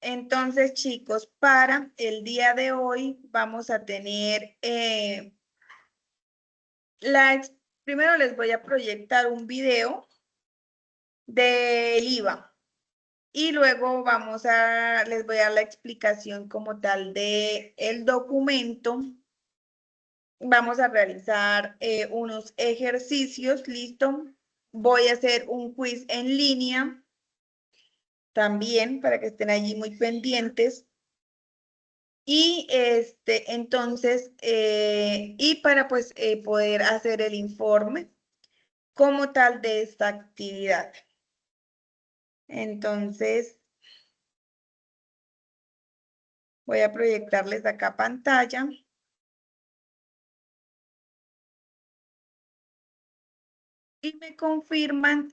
Entonces, chicos, para el día de hoy vamos a tener primero les voy a proyectar un video del IVA y luego les voy a dar la explicación como tal de el documento. Vamos a realizar unos ejercicios, ¿listo? Voy a hacer un quiz en línea también para que estén allí muy pendientes. Y entonces, y para pues poder hacer el informe como tal de esta actividad. Entonces, voy a proyectarles acá pantalla. Y me confirman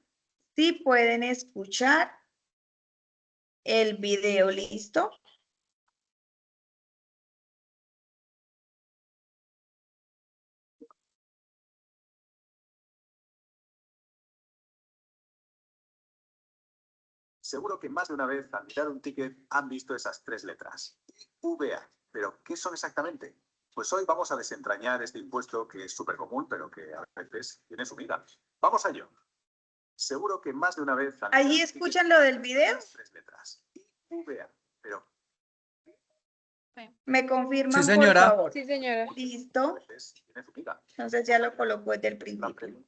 si pueden escuchar el video, ¿listo? Seguro que más de una vez al mirar un ticket han visto esas tres letras. VA. ¿Pero qué son exactamente? Pues hoy vamos a desentrañar este impuesto que es súper común, pero que a veces tiene su vida. Vamos a ello. Seguro que más de una vez... ¿Allí escuchan lo del video? Tres letras. VA. ¿Pero ¿Me confirman, Sí, señora. por favor? Sí, señora. ¿Listo? tiene su vida? Entonces ya lo colocó desde el principio.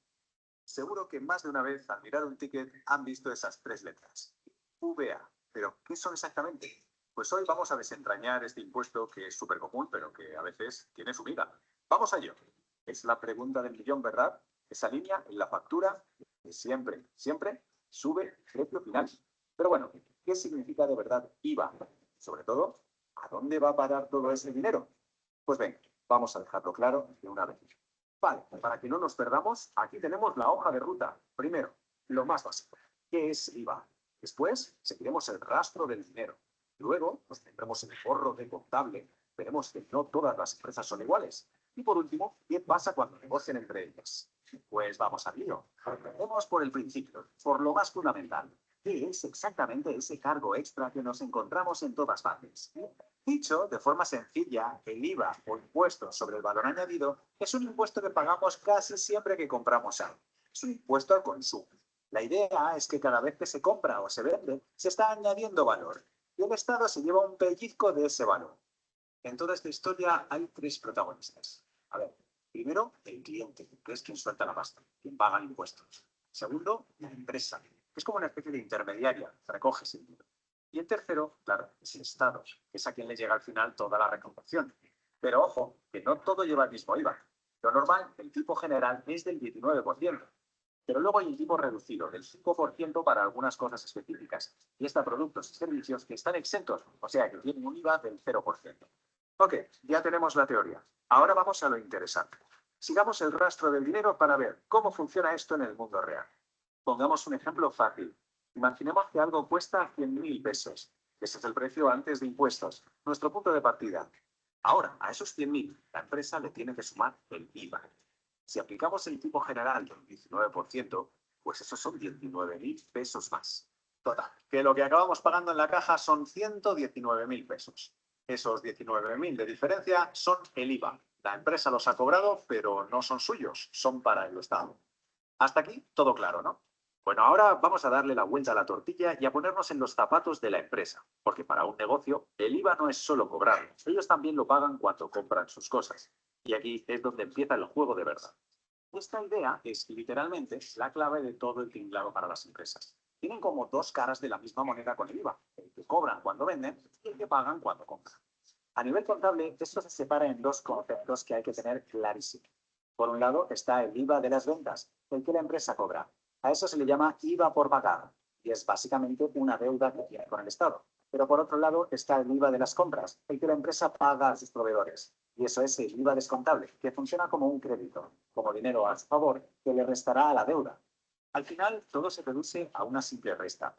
Seguro que más de una vez al mirar un ticket han visto esas tres letras. VA. ¿Pero qué son exactamente? Pues hoy vamos a desentrañar este impuesto que es súper común, pero que a veces tiene su vida. Vamos a ello. Es la pregunta del millón, ¿verdad? Esa línea en la factura que siempre, siempre sube precio final. Pero bueno, ¿qué significa de verdad IVA? Sobre todo, ¿a dónde va a parar todo ese dinero? Pues ven, vamos a dejarlo claro de una vez. Vale, para que no nos perdamos, aquí tenemos la hoja de ruta. Primero, lo más básico. ¿Qué es IVA? Después, seguiremos el rastro del dinero. Luego, nos tendremos el forro de contable. Veremos que no todas las empresas son iguales. Y por último, ¿qué pasa cuando negocian entre ellas? Pues vamos al lío. Empecemos por el principio, por lo más fundamental. ¿Qué es exactamente ese cargo extra que nos encontramos en todas partes? Dicho de forma sencilla, el IVA o impuesto sobre el valor añadido es un impuesto que pagamos casi siempre que compramos algo. Es un impuesto al consumo. La idea es que cada vez que se compra o se vende, se está añadiendo valor y el Estado se lleva un pellizco de ese valor. En toda esta historia hay tres protagonistas. A ver, primero, el cliente, que es quien suelta la pasta, quien paga el impuesto. Segundo, la empresa, que es como una especie de intermediaria, que recoge ese dinero. Y el tercero, claro, es el Estado, que es a quien le llega al final toda la recaudación. Pero ojo, que no todo lleva el mismo IVA. Lo normal, el tipo general es del 19%. Pero luego hay un tipo reducido del 5% para algunas cosas específicas. Y está productos y servicios que están exentos, o sea que tienen un IVA del 0%. Ok, ya tenemos la teoría. Ahora vamos a lo interesante. Sigamos el rastro del dinero para ver cómo funciona esto en el mundo real. Pongamos un ejemplo fácil. Imaginemos que algo cuesta 100.000 pesos. Ese es el precio antes de impuestos, nuestro punto de partida. Ahora, a esos 100.000, la empresa le tiene que sumar el IVA. Si aplicamos el tipo general del 19%, pues esos son 19.000 pesos más. Total, que lo que acabamos pagando en la caja son 119.000 pesos. Esos 19.000 de diferencia son el IVA. La empresa los ha cobrado, pero no son suyos, son para el Estado. Hasta aquí todo claro, ¿no? Bueno, ahora vamos a darle la vuelta a la tortilla y a ponernos en los zapatos de la empresa, porque para un negocio el IVA no es solo cobrarlo, ellos también lo pagan cuando compran sus cosas. Y aquí es donde empieza el juego de verdad. Esta idea es literalmente la clave de todo el tinglado para las empresas. Tienen como dos caras de la misma moneda con el IVA, el que cobran cuando venden y el que pagan cuando compran. A nivel contable, esto se separa en dos conceptos que hay que tener clarísimos. Por un lado está el IVA de las ventas, el que la empresa cobra. A eso se le llama IVA por pagar, y es básicamente una deuda que tiene con el Estado. Pero por otro lado está el IVA de las compras, el que la empresa paga a sus proveedores. Y eso es el IVA descontable, que funciona como un crédito, como dinero a su favor, que le restará a la deuda. Al final, todo se reduce a una simple resta.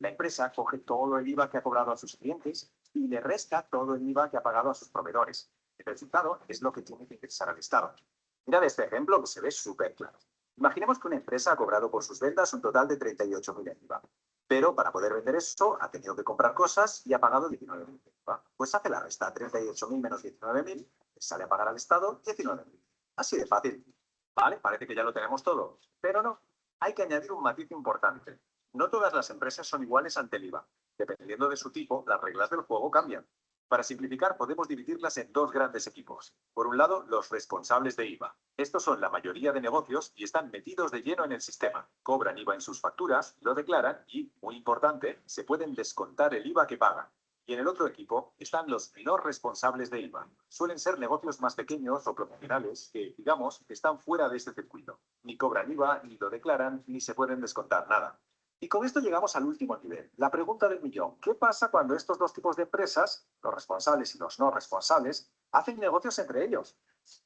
La empresa coge todo el IVA que ha cobrado a sus clientes y le resta todo el IVA que ha pagado a sus proveedores. El resultado es lo que tiene que ingresar al Estado. Mirad este ejemplo que se ve súper claro. Imaginemos que una empresa ha cobrado por sus ventas un total de 38.000 en IVA. Pero para poder vender eso ha tenido que comprar cosas y ha pagado 19.000. Pues hace la resta, 38.000 menos 19.000, sale a pagar al Estado 19.000. Así de fácil. ¿Vale? Parece que ya lo tenemos todo. Pero no, hay que añadir un matiz importante. No todas las empresas son iguales ante el IVA. Dependiendo de su tipo, las reglas del juego cambian. Para simplificar, podemos dividirlas en dos grandes equipos. Por un lado, los responsables de IVA. Estos son la mayoría de negocios y están metidos de lleno en el sistema. Cobran IVA en sus facturas, lo declaran y, muy importante, se pueden descontar el IVA que pagan. Y en el otro equipo están los no responsables de IVA. Suelen ser negocios más pequeños o profesionales que, digamos, están fuera de este circuito. Ni cobran IVA, ni lo declaran, ni se pueden descontar nada. Y con esto llegamos al último nivel, la pregunta del millón. ¿Qué pasa cuando estos dos tipos de empresas, los responsables y los no responsables, hacen negocios entre ellos?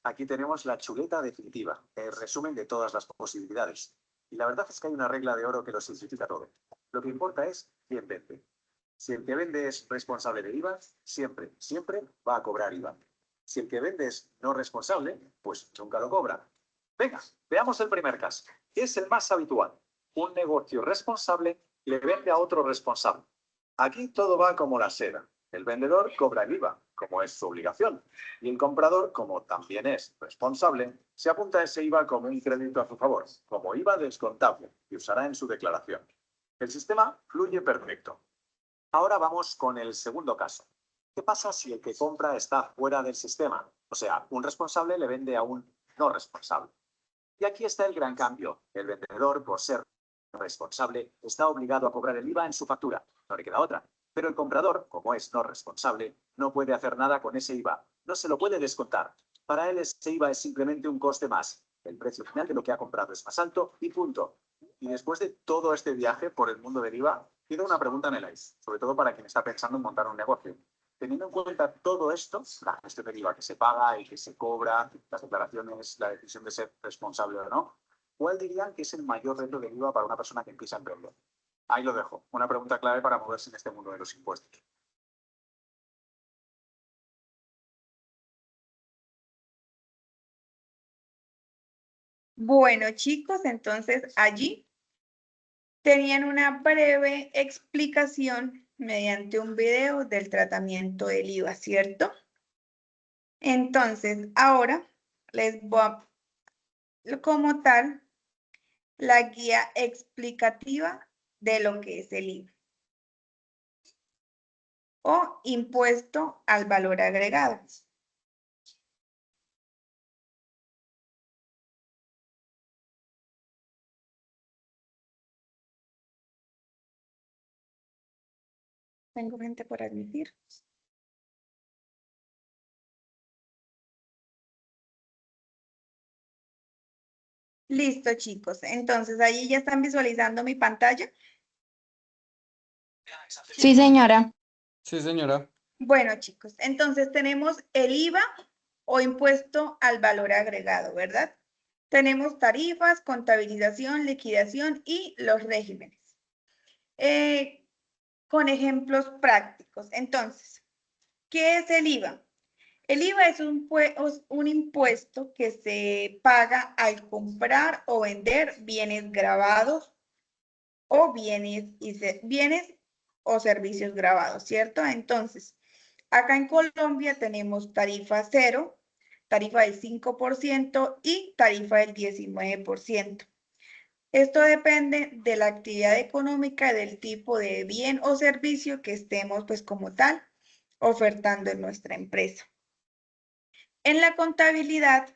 Aquí tenemos la chuleta definitiva, el resumen de todas las posibilidades. Y la verdad es que hay una regla de oro que lo simplifica todo. Lo que importa es quién vende. Si el que vende es responsable de IVA, siempre, siempre va a cobrar IVA. Si el que vende es no responsable, pues nunca lo cobra. Venga, veamos el primer caso. Es el más habitual. Un negocio responsable le vende a otro responsable. Aquí todo va como la seda. El vendedor cobra el IVA, como es su obligación, y el comprador, como también es responsable, se apunta ese IVA como un crédito a su favor, como IVA descontable, que usará en su declaración. El sistema fluye perfecto. Ahora vamos con el segundo caso. ¿Qué pasa si el que compra está fuera del sistema? O sea, un responsable le vende a un no responsable. Y aquí está el gran cambio. El vendedor, por ser responsable, está obligado a cobrar el IVA en su factura. No le queda otra. Pero el comprador, como es no responsable, no puede hacer nada con ese IVA. No se lo puede descontar. Para él ese IVA es simplemente un coste más. El precio final de lo que ha comprado es más alto y punto. Y después de todo este viaje por el mundo del IVA, queda una pregunta en el aire, sobre todo para quien está pensando en montar un negocio. Teniendo en cuenta todo esto, la gestión del IVA que se paga y que se cobra, las declaraciones, la decisión de ser responsable o no, ¿cuál dirían que es el mayor reto del IVA para una persona que empieza a emprender? Ahí lo dejo. Una pregunta clave para moverse en este mundo de los impuestos. Bueno, chicos, entonces allí tenían una breve explicación mediante un video del tratamiento del IVA, ¿cierto? Entonces, ahora les voy a, como tal, la guía explicativa de lo que es el IVA o impuesto al valor agregado. Tengo gente por admitir. Listo, chicos. Entonces, ahí ya están visualizando mi pantalla. Sí, señora. Sí, señora. Bueno, chicos, entonces tenemos el IVA o impuesto al valor agregado, ¿verdad? Tenemos tarifas, contabilización, liquidación y los regímenes. Con ejemplos prácticos. Entonces, ¿qué es el IVA? El IVA es un impuesto que se paga al comprar o vender bienes grabados o bienes o servicios grabados, ¿cierto? Entonces, acá en Colombia tenemos tarifa cero, tarifa del 5% y tarifa del 19%. Esto depende de la actividad económica y del tipo de bien o servicio que estemos, pues como tal, ofertando en nuestra empresa. En la contabilidad,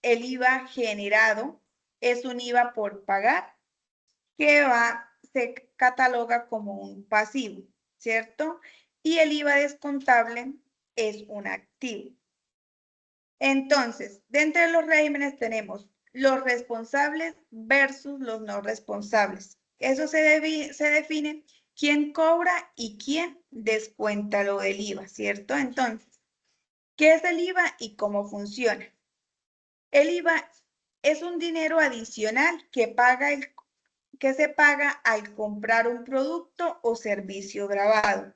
el IVA generado es un IVA por pagar que se cataloga como un pasivo, ¿cierto? Y el IVA descontable es un activo. Entonces, dentro de los regímenes tenemos los responsables versus los no responsables. Eso se define quién cobra y quién descuenta lo del IVA, ¿cierto? Entonces, ¿qué es el IVA y cómo funciona? El IVA es un dinero adicional que se paga al comprar un producto o servicio grabado.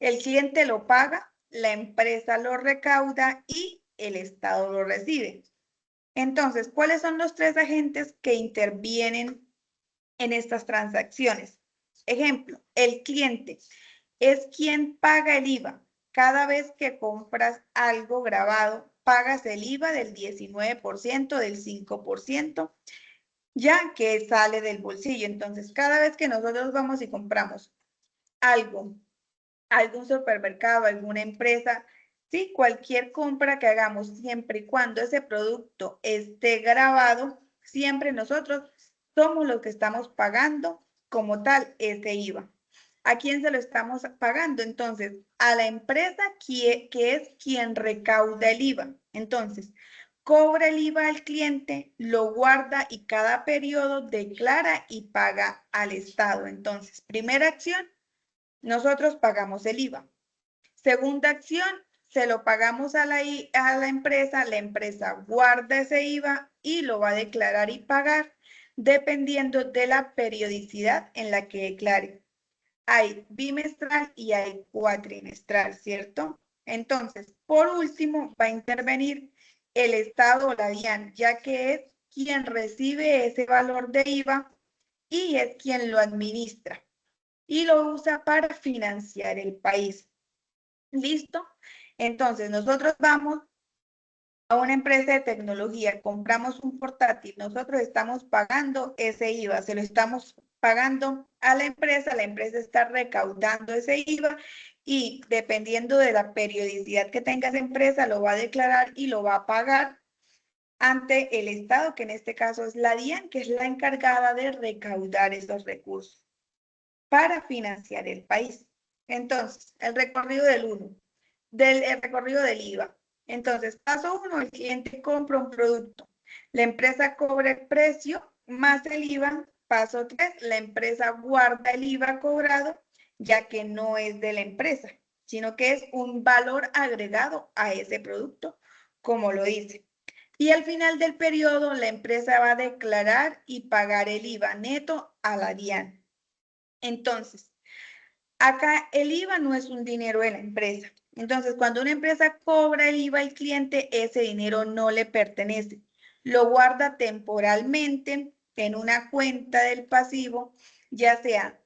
El cliente lo paga, la empresa lo recauda y el Estado lo recibe. Entonces, ¿cuáles son los tres agentes que intervienen en estas transacciones? Ejemplo, el cliente es quien paga el IVA. Cada vez que compras algo grabado, pagas el IVA del 19%, del 5%, ya que sale del bolsillo. Entonces, cada vez que nosotros vamos y compramos algo, algún supermercado, alguna empresa, sí, cualquier compra que hagamos, siempre y cuando ese producto esté grabado, siempre nosotros somos los que estamos pagando como tal ese IVA. ¿A quién se lo estamos pagando? Entonces, a la empresa que es quien recauda el IVA. Entonces, cobra el IVA al cliente, lo guarda y cada periodo declara y paga al Estado. Entonces, primera acción, nosotros pagamos el IVA. Segunda acción, se lo pagamos a la empresa guarda ese IVA y lo va a declarar y pagar dependiendo de la periodicidad en la que declare. Hay bimestral y hay cuatrimestral, ¿cierto? Entonces, por último, va a intervenir el Estado o la DIAN, ya que es quien recibe ese valor de IVA y es quien lo administra y lo usa para financiar el país. ¿Listo? Entonces, nosotros vamos a una empresa de tecnología, compramos un portátil, nosotros estamos pagando ese IVA, se lo estamos pagando a la empresa está recaudando ese IVA y dependiendo de la periodicidad que tenga esa empresa, lo va a declarar y lo va a pagar ante el Estado, que en este caso es la DIAN, que es la encargada de recaudar esos recursos para financiar el país. Entonces, el recorrido el recorrido del IVA. Entonces, paso 1, el cliente compra un producto. La empresa cobra el precio más el IVA. Paso 3, la empresa guarda el IVA cobrado, ya que no es de la empresa, sino que es un valor agregado a ese producto, como lo dice. Y al final del periodo, la empresa va a declarar y pagar el IVA neto a la DIAN. Entonces, acá el IVA no es un dinero de la empresa. Entonces, cuando una empresa cobra el IVA al cliente, ese dinero no le pertenece. Lo guarda temporalmente en una cuenta del pasivo, ya sea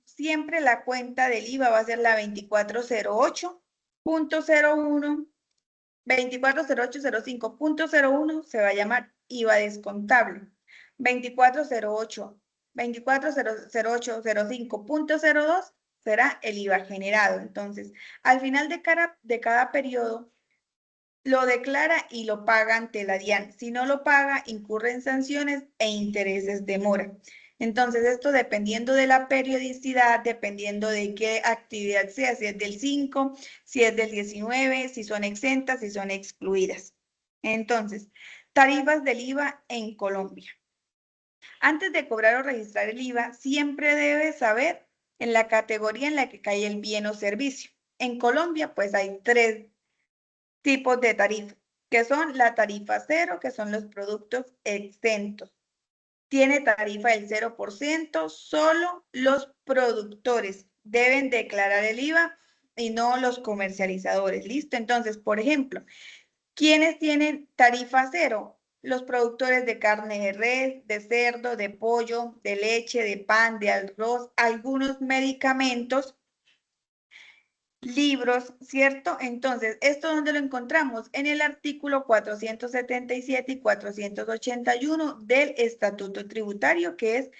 siempre la cuenta del IVA va a ser la 2408.01, 240805.01 se va a llamar IVA descontable. 240805.02 será el IVA generado. Entonces, al final de cada periodo, lo declara y lo paga ante la DIAN. Si no lo paga, incurre en sanciones e intereses de mora. Entonces, esto dependiendo de la periodicidad, dependiendo de qué actividad sea, si es del 5, si es del 19, si son exentas, si son excluidas. Entonces, tarifas del IVA en Colombia. Antes de cobrar o registrar el IVA, siempre debe saber en la categoría en la que cae el bien o servicio. En Colombia, pues hay 3 tipos de tarifa, que son la tarifa cero, que son los productos exentos. Tiene tarifa del 0%, solo los productores deben declarar el IVA y no los comercializadores. ¿Listo? Entonces, por ejemplo, ¿quiénes tienen tarifa cero? Los productores de carne de res, de cerdo, de pollo, de leche, de pan, de arroz, algunos medicamentos, libros, ¿cierto? Entonces, ¿esto dónde lo encontramos? En el artículo 477 y 481 del Estatuto Tributario, que es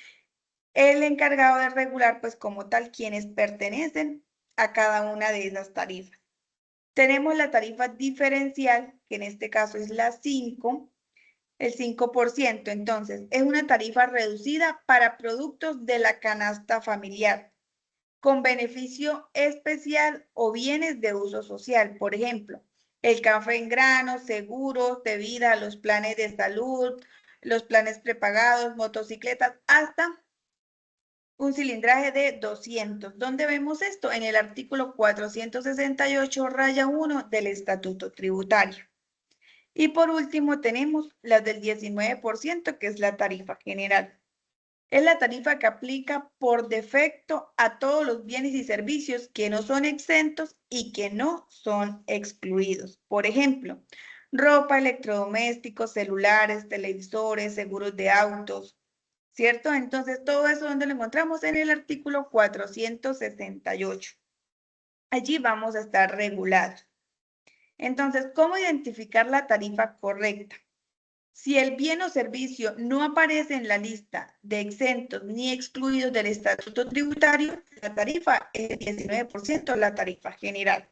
el encargado de regular, pues como tal, quienes pertenecen a cada una de esas tarifas. Tenemos la tarifa diferencial, que en este caso es la 5, el 5%. Entonces, es una tarifa reducida para productos de la canasta familiar con beneficio especial o bienes de uso social. Por ejemplo, el café en grano, seguros de vida, los planes de salud, los planes prepagados, motocicletas, hasta un cilindraje de 200. ¿Dónde vemos esto? En el artículo 468, raya 1 del Estatuto Tributario. Y por último tenemos las del 19%, que es la tarifa general. Es la tarifa que aplica por defecto a todos los bienes y servicios que no son exentos y que no son excluidos. Por ejemplo, ropa, electrodomésticos, celulares, televisores, seguros de autos, ¿cierto? Entonces, todo eso donde lo encontramos en el artículo 468. Allí vamos a estar regulados. Entonces, ¿cómo identificar la tarifa correcta? Si el bien o servicio no aparece en la lista de exentos ni excluidos del estatuto tributario, la tarifa es el 19%, la tarifa general.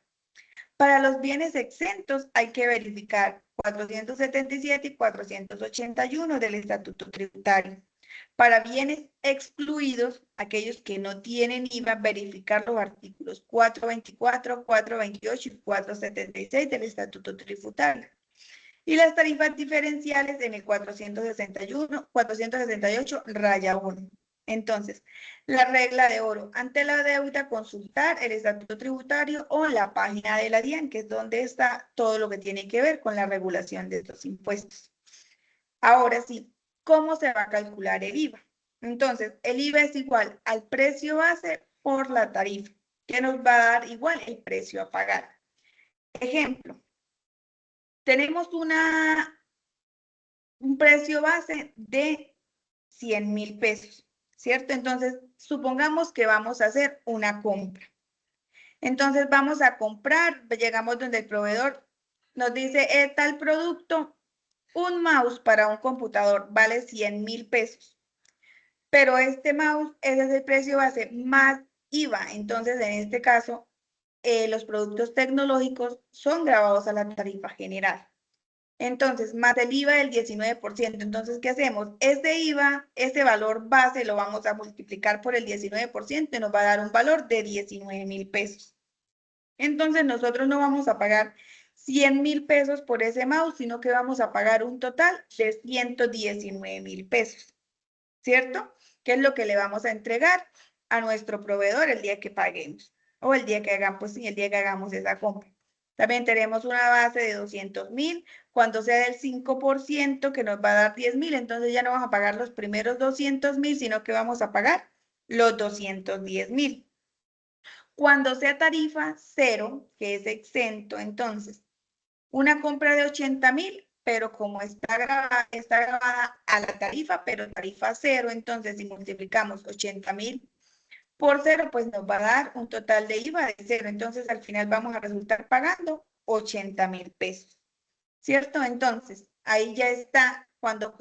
Para los bienes exentos hay que verificar 477 y 481 del estatuto tributario. Para bienes excluidos, aquellos que no tienen IVA, verificar los artículos 424, 428 y 476 del estatuto tributario. Y las tarifas diferenciales en el 461, 468, raya 1. Entonces, la regla de oro. Ante la deuda, consultar el estatuto tributario o la página de la DIAN, que es donde está todo lo que tiene que ver con la regulación de estos impuestos. Ahora sí, ¿cómo se va a calcular el IVA? Entonces, el IVA es igual al precio base por la tarifa, que nos va a dar igual el precio a pagar. Ejemplo, tenemos un precio base de 100,000 pesos, ¿cierto? Entonces, supongamos que vamos a hacer una compra. Entonces, vamos a comprar, llegamos donde el proveedor nos dice, tal producto, un mouse para un computador vale 100,000 pesos. Pero este mouse, ese es el precio base más IVA. Entonces, en este caso, los productos tecnológicos son grabados a la tarifa general. Entonces, más el IVA del 19%. Entonces, ¿qué hacemos? Ese IVA, ese valor base, lo vamos a multiplicar por el 19% y nos va a dar un valor de 19,000 pesos. Entonces, nosotros no vamos a pagar 100,000 pesos por ese mouse, sino que vamos a pagar un total de 119,000 pesos, ¿cierto? Que es lo que le vamos a entregar a nuestro proveedor el día que paguemos o el día que hagamos, pues sí, el día que hagamos esa compra. También tenemos una base de 200,000, cuando sea del 5% que nos va a dar 10,000, entonces ya no vamos a pagar los primeros 200,000, sino que vamos a pagar los 210,000. Cuando sea tarifa cero, que es exento, entonces, una compra de 80,000, pero como está grabada a la tarifa, pero tarifa cero, entonces si multiplicamos 80,000 por cero, pues nos va a dar un total de IVA de cero. Entonces al final vamos a resultar pagando 80,000 pesos, ¿cierto? Entonces ahí ya está, cuando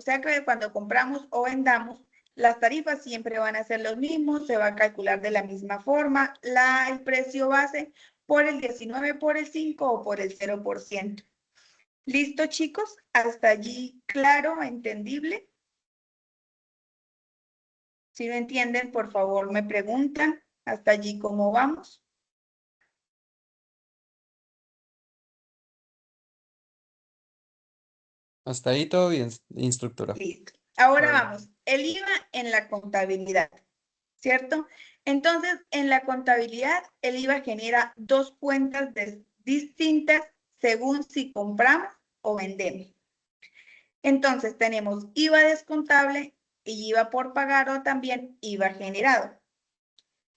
compramos o vendamos, las tarifas siempre van a ser los mismos, se va a calcular de la misma forma, el precio base por el 19, por el 5 o por el 0%. ¿Listo, chicos? ¿Hasta allí claro, entendible? Si no entienden, por favor, me preguntan. ¿Hasta allí cómo vamos? Hasta ahí todo bien, instructora. Listo. Ahora vamos. El IVA en la contabilidad, ¿cierto? Entonces, en la contabilidad, el IVA genera dos cuentas distintas según si compramos o vendemos. Entonces, tenemos IVA descontable y IVA por pagar o también IVA generado.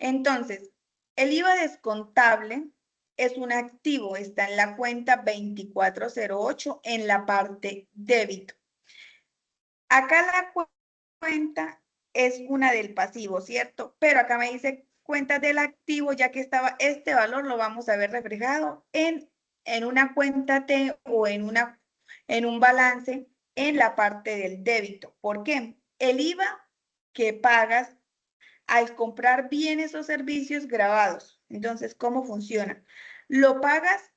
Entonces, el IVA descontable es un activo, está en la cuenta 2408 en la parte débito. Acá la cuenta es una del pasivo, ¿cierto? Pero acá me dice cuenta del activo, ya que estaba este valor, lo vamos a ver reflejado en una cuenta T o en un balance en la parte del débito. ¿Por qué? El IVA que pagas al comprar bienes o servicios grabados. Entonces, ¿cómo funciona? Lo pagas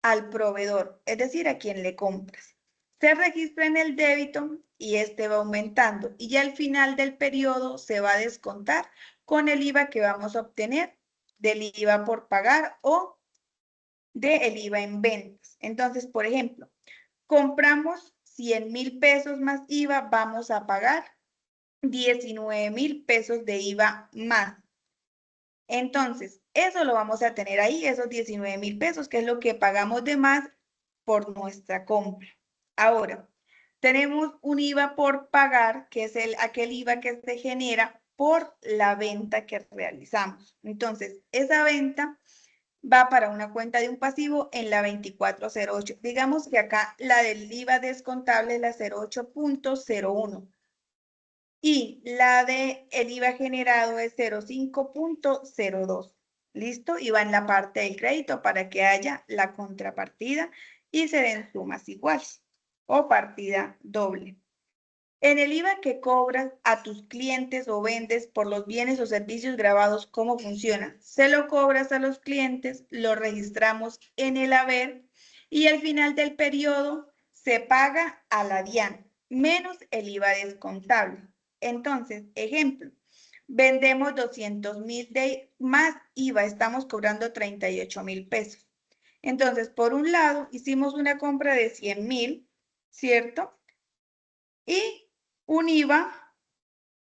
al proveedor, es decir, a quien le compras. Se registra en el débito y este va aumentando y ya al final del periodo se va a descontar con el IVA que vamos a obtener del IVA por pagar o del IVA en ventas. Entonces, por ejemplo, compramos 100,000 pesos más IVA, vamos a pagar 19,000 pesos de IVA más. Entonces, eso lo vamos a tener ahí, esos 19,000 pesos, que es lo que pagamos de más por nuestra compra. Ahora, tenemos un IVA por pagar, que es aquel IVA que se genera por la venta que realizamos. Entonces, esa venta va para una cuenta de un pasivo en la 2408. Digamos que acá la del IVA descontable es la 08.01. y la de el IVA generado es 05.02. ¿Listo? Y va en la parte del crédito para que haya la contrapartida y se den sumas iguales o partida doble. En el IVA que cobras a tus clientes o vendes por los bienes o servicios grabados, ¿cómo funciona? Se lo cobras a los clientes, lo registramos en el haber y al final del periodo se paga a la DIAN menos el IVA descontable. Entonces, ejemplo, vendemos 200,000 de más IVA, estamos cobrando 38,000 pesos. Entonces, por un lado, hicimos una compra de 100,000, ¿cierto? Y un IVA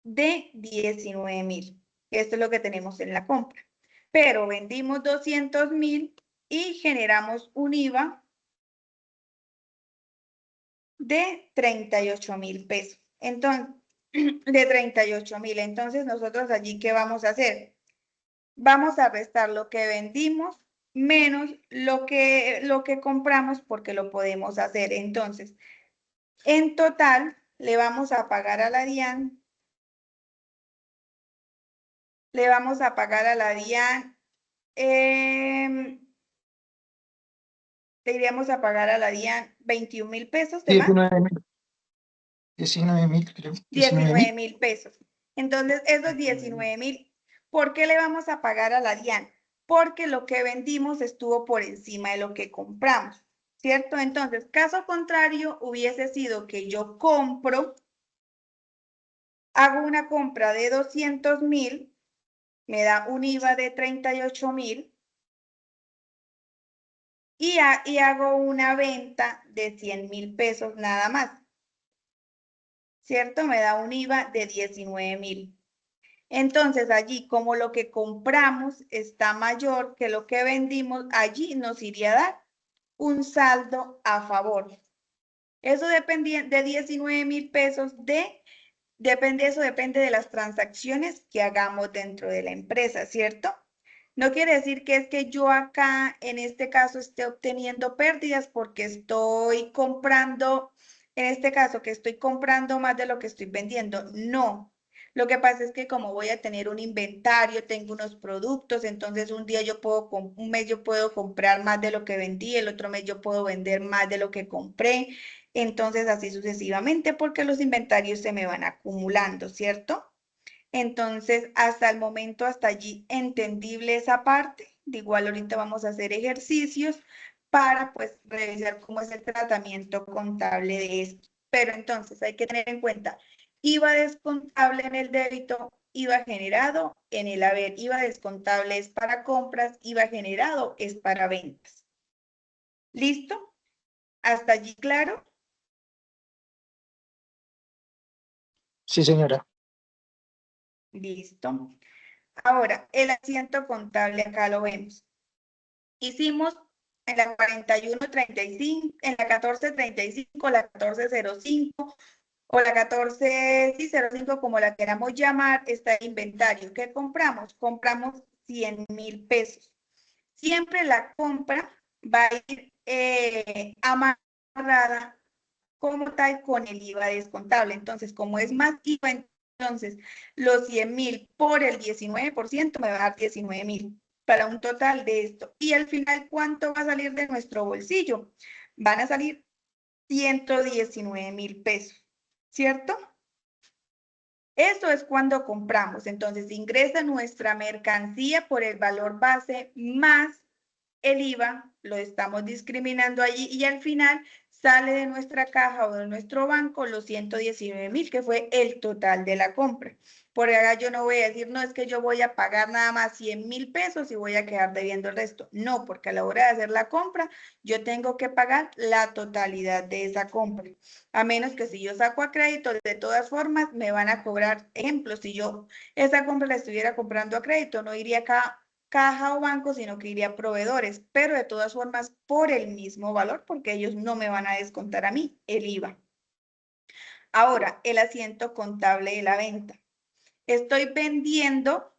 de 19,000. Esto es lo que tenemos en la compra. Pero vendimos 200,000 y generamos un IVA de 38,000 pesos. Entonces, de 38,000. Entonces, nosotros allí, ¿qué vamos a hacer? Vamos a restar lo que vendimos menos lo que compramos porque lo podemos hacer. Entonces, en total, le vamos a pagar a la DIAN. Le vamos a pagar a la DIAN. Le iríamos a pagar a la DIAN 21,000 pesos de más. 19,000, creo. 19,000 pesos. Entonces, esos 19,000, ¿por qué le vamos a pagar a la DIAN? Porque lo que vendimos estuvo por encima de lo que compramos, ¿cierto? Entonces, caso contrario, hubiese sido que yo hago una compra de 200,000, me da un IVA de 38,000 y hago una venta de 100,000 pesos nada más, ¿cierto? Me da un IVA de 19,000. Entonces, allí, como lo que compramos está mayor que lo que vendimos, allí nos iría a dar un saldo a favor. Eso depende de 19,000 pesos eso depende de las transacciones que hagamos dentro de la empresa, ¿cierto? No quiere decir que es que yo acá, en este caso, esté obteniendo pérdidas porque estoy comprando, en este caso, que estoy comprando más de lo que estoy vendiendo. No. Lo que pasa es que como voy a tener un inventario, tengo unos productos, entonces un mes yo puedo comprar más de lo que vendí, el otro mes yo puedo vender más de lo que compré, entonces así sucesivamente porque los inventarios se me van acumulando, ¿cierto? Entonces, hasta el momento, hasta allí, entendible esa parte. De igual, ahorita vamos a hacer ejercicios para, pues, revisar cómo es el tratamiento contable de esto. Pero entonces, hay que tener en cuenta, IVA descontable en el débito, IVA generado en el haber. IVA descontable es para compras, IVA generado es para ventas. ¿Listo? ¿Hasta allí claro? Sí, señora. Listo. Ahora, el asiento contable acá lo vemos. Hicimos en la 4135, en la 1435, la 1405 o la 1405, como la queramos llamar, está el inventario. ¿Qué compramos? Compramos 100,000 pesos. Siempre la compra va a ir amarrada como tal con el IVA descontable. Entonces, como es más IVA, entonces los 100,000 por el 19% me va a dar 19,000 para un total de esto. Y al final, ¿cuánto va a salir de nuestro bolsillo? Van a salir 119,000 pesos, ¿cierto? Eso es cuando compramos. Entonces, ingresa nuestra mercancía por el valor base más el IVA, lo estamos discriminando allí y al final sale de nuestra caja o de nuestro banco los 119,000, que fue el total de la compra. Por ahora yo no voy a decir, no, es que yo voy a pagar nada más 100,000 pesos y voy a quedar debiendo el resto. No, porque a la hora de hacer la compra, yo tengo que pagar la totalidad de esa compra. A menos que si yo saco a crédito, de todas formas, me van a cobrar, ejemplo, si yo esa compra la estuviera comprando a crédito, no iría acá caja o banco, sino que iría a proveedores, pero de todas formas por el mismo valor, porque ellos no me van a descontar a mí el IVA. Ahora, el asiento contable de la venta. Estoy vendiendo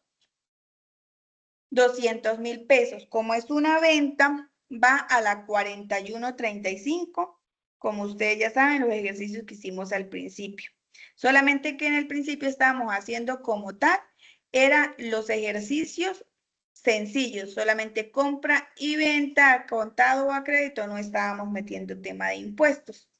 200,000 pesos. Como es una venta, va a la 4135, como ustedes ya saben, los ejercicios que hicimos al principio. Solamente que en el principio estábamos haciendo como tal, eran los ejercicios sencillos, solamente compra y venta a contado o a crédito, no estábamos metiendo tema de impuestos.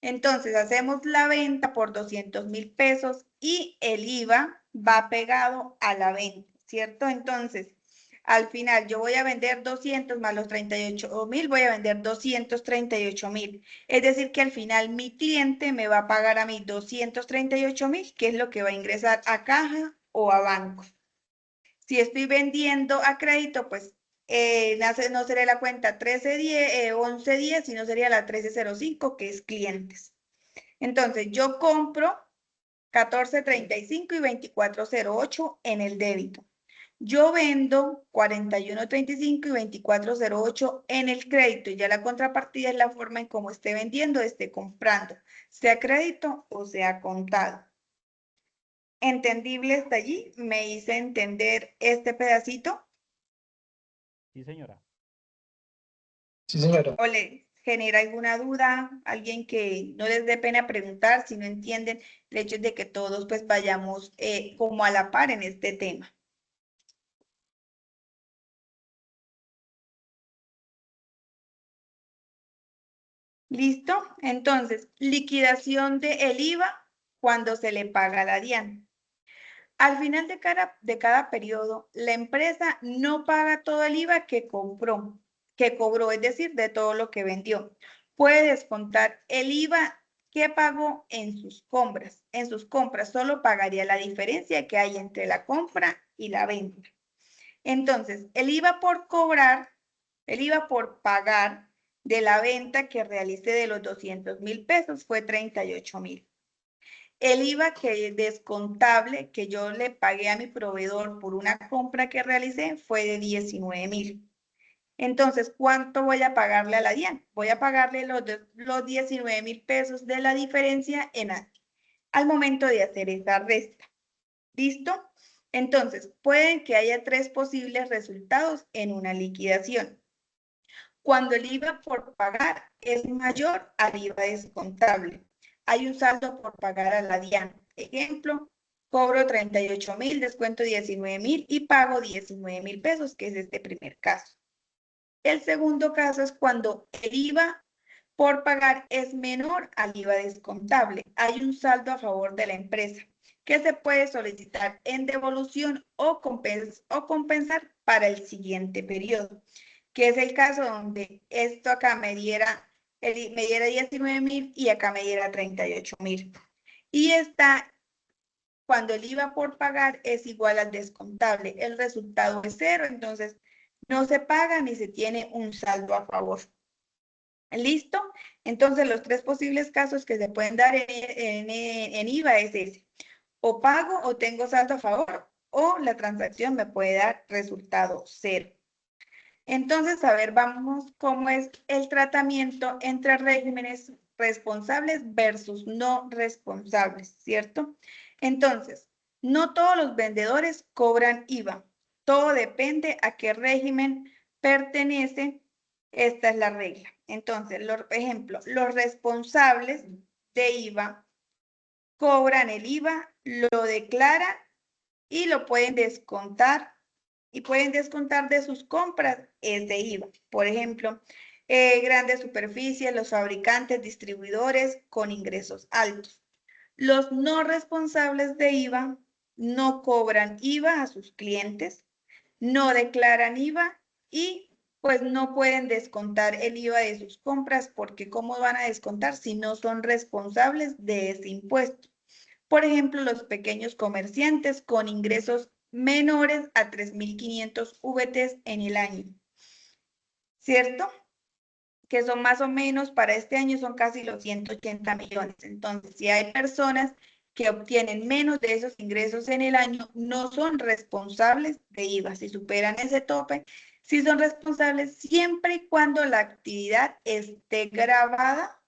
Entonces hacemos la venta por 200.000 pesos y el IVA va pegado a la venta, ¿cierto? Entonces, al final yo voy a vender 200 más los 38.000, voy a vender 238.000. Es decir, que al final mi cliente me va a pagar a mí 238.000, que es lo que va a ingresar a caja o a banco. Si estoy vendiendo a crédito, pues no sería la cuenta 1310, 1110, sino sería la 1305, que es clientes. Entonces, yo compro 1435 y 2408 en el débito. Yo vendo 4135 y 2408 en el crédito. Y ya la contrapartida es la forma en cómo esté vendiendo, esté comprando, sea crédito o sea contado. ¿Entendible hasta allí? ¿Me hice entender este pedacito? Sí, señora. Sí, señora. ¿O les genera alguna duda? Alguien que no les dé pena preguntar si no entienden el hecho de que todos pues vayamos como a la par en este tema. ¿Listo? Entonces, liquidación del IVA cuando se le paga a la DIAN. Al final de cada periodo, la empresa no paga todo el IVA que cobró, es decir, de todo lo que vendió. Puede descontar el IVA que pagó en sus compras. En sus compras solo pagaría la diferencia que hay entre la compra y la venta. Entonces, el IVA por cobrar, el IVA por pagar de la venta que realicé de los 200.000 pesos fue 38.000. El IVA que descontable que yo le pagué a mi proveedor por una compra que realicé fue de 19.000. Entonces, ¿cuánto voy a pagarle a la DIAN? Voy a pagarle los 19.000 pesos de la diferencia al momento de hacer esa resta. ¿Listo? Entonces, pueden que haya tres posibles resultados en una liquidación. Cuando el IVA por pagar es mayor al IVA descontable, hay un saldo por pagar a la DIAN. Ejemplo, cobro 38.000, descuento 19.000 y pago 19.000 pesos, que es este primer caso. El segundo caso es cuando el IVA por pagar es menor al IVA descontable. Hay un saldo a favor de la empresa que se puede solicitar en devolución o compensar para el siguiente periodo, que es el caso donde esto acá me diera 19.000 y acá me diera 38.000. Y está cuando el IVA por pagar es igual al descontable. El resultado es cero, entonces no se paga ni se tiene un saldo a favor. ¿Listo? Entonces, los tres posibles casos que se pueden dar en IVA es ese. O pago o tengo saldo a favor o la transacción me puede dar resultado cero. Entonces, a ver, vamos cómo es el tratamiento entre regímenes responsables versus no responsables, ¿cierto? Entonces, no todos los vendedores cobran IVA. Todo depende a qué régimen pertenece. Esta es la regla. Entonces, por ejemplo, los responsables de IVA cobran el IVA, lo declaran y lo pueden descontar de sus compras ese IVA. Por ejemplo, grandes superficies, los fabricantes, distribuidores con ingresos altos. Los no responsables de IVA no cobran IVA a sus clientes, no declaran IVA y pues no pueden descontar el IVA de sus compras porque ¿cómo van a descontar si no son responsables de ese impuesto? Por ejemplo, los pequeños comerciantes con ingresos menores a 3.500 VTs en el año, ¿cierto? Que son más o menos, para este año son casi los 180 millones. Entonces, si hay personas que obtienen menos de esos ingresos en el año, no son responsables de IVA. Si superan ese tope, sí son responsables siempre y cuando la actividad esté grabada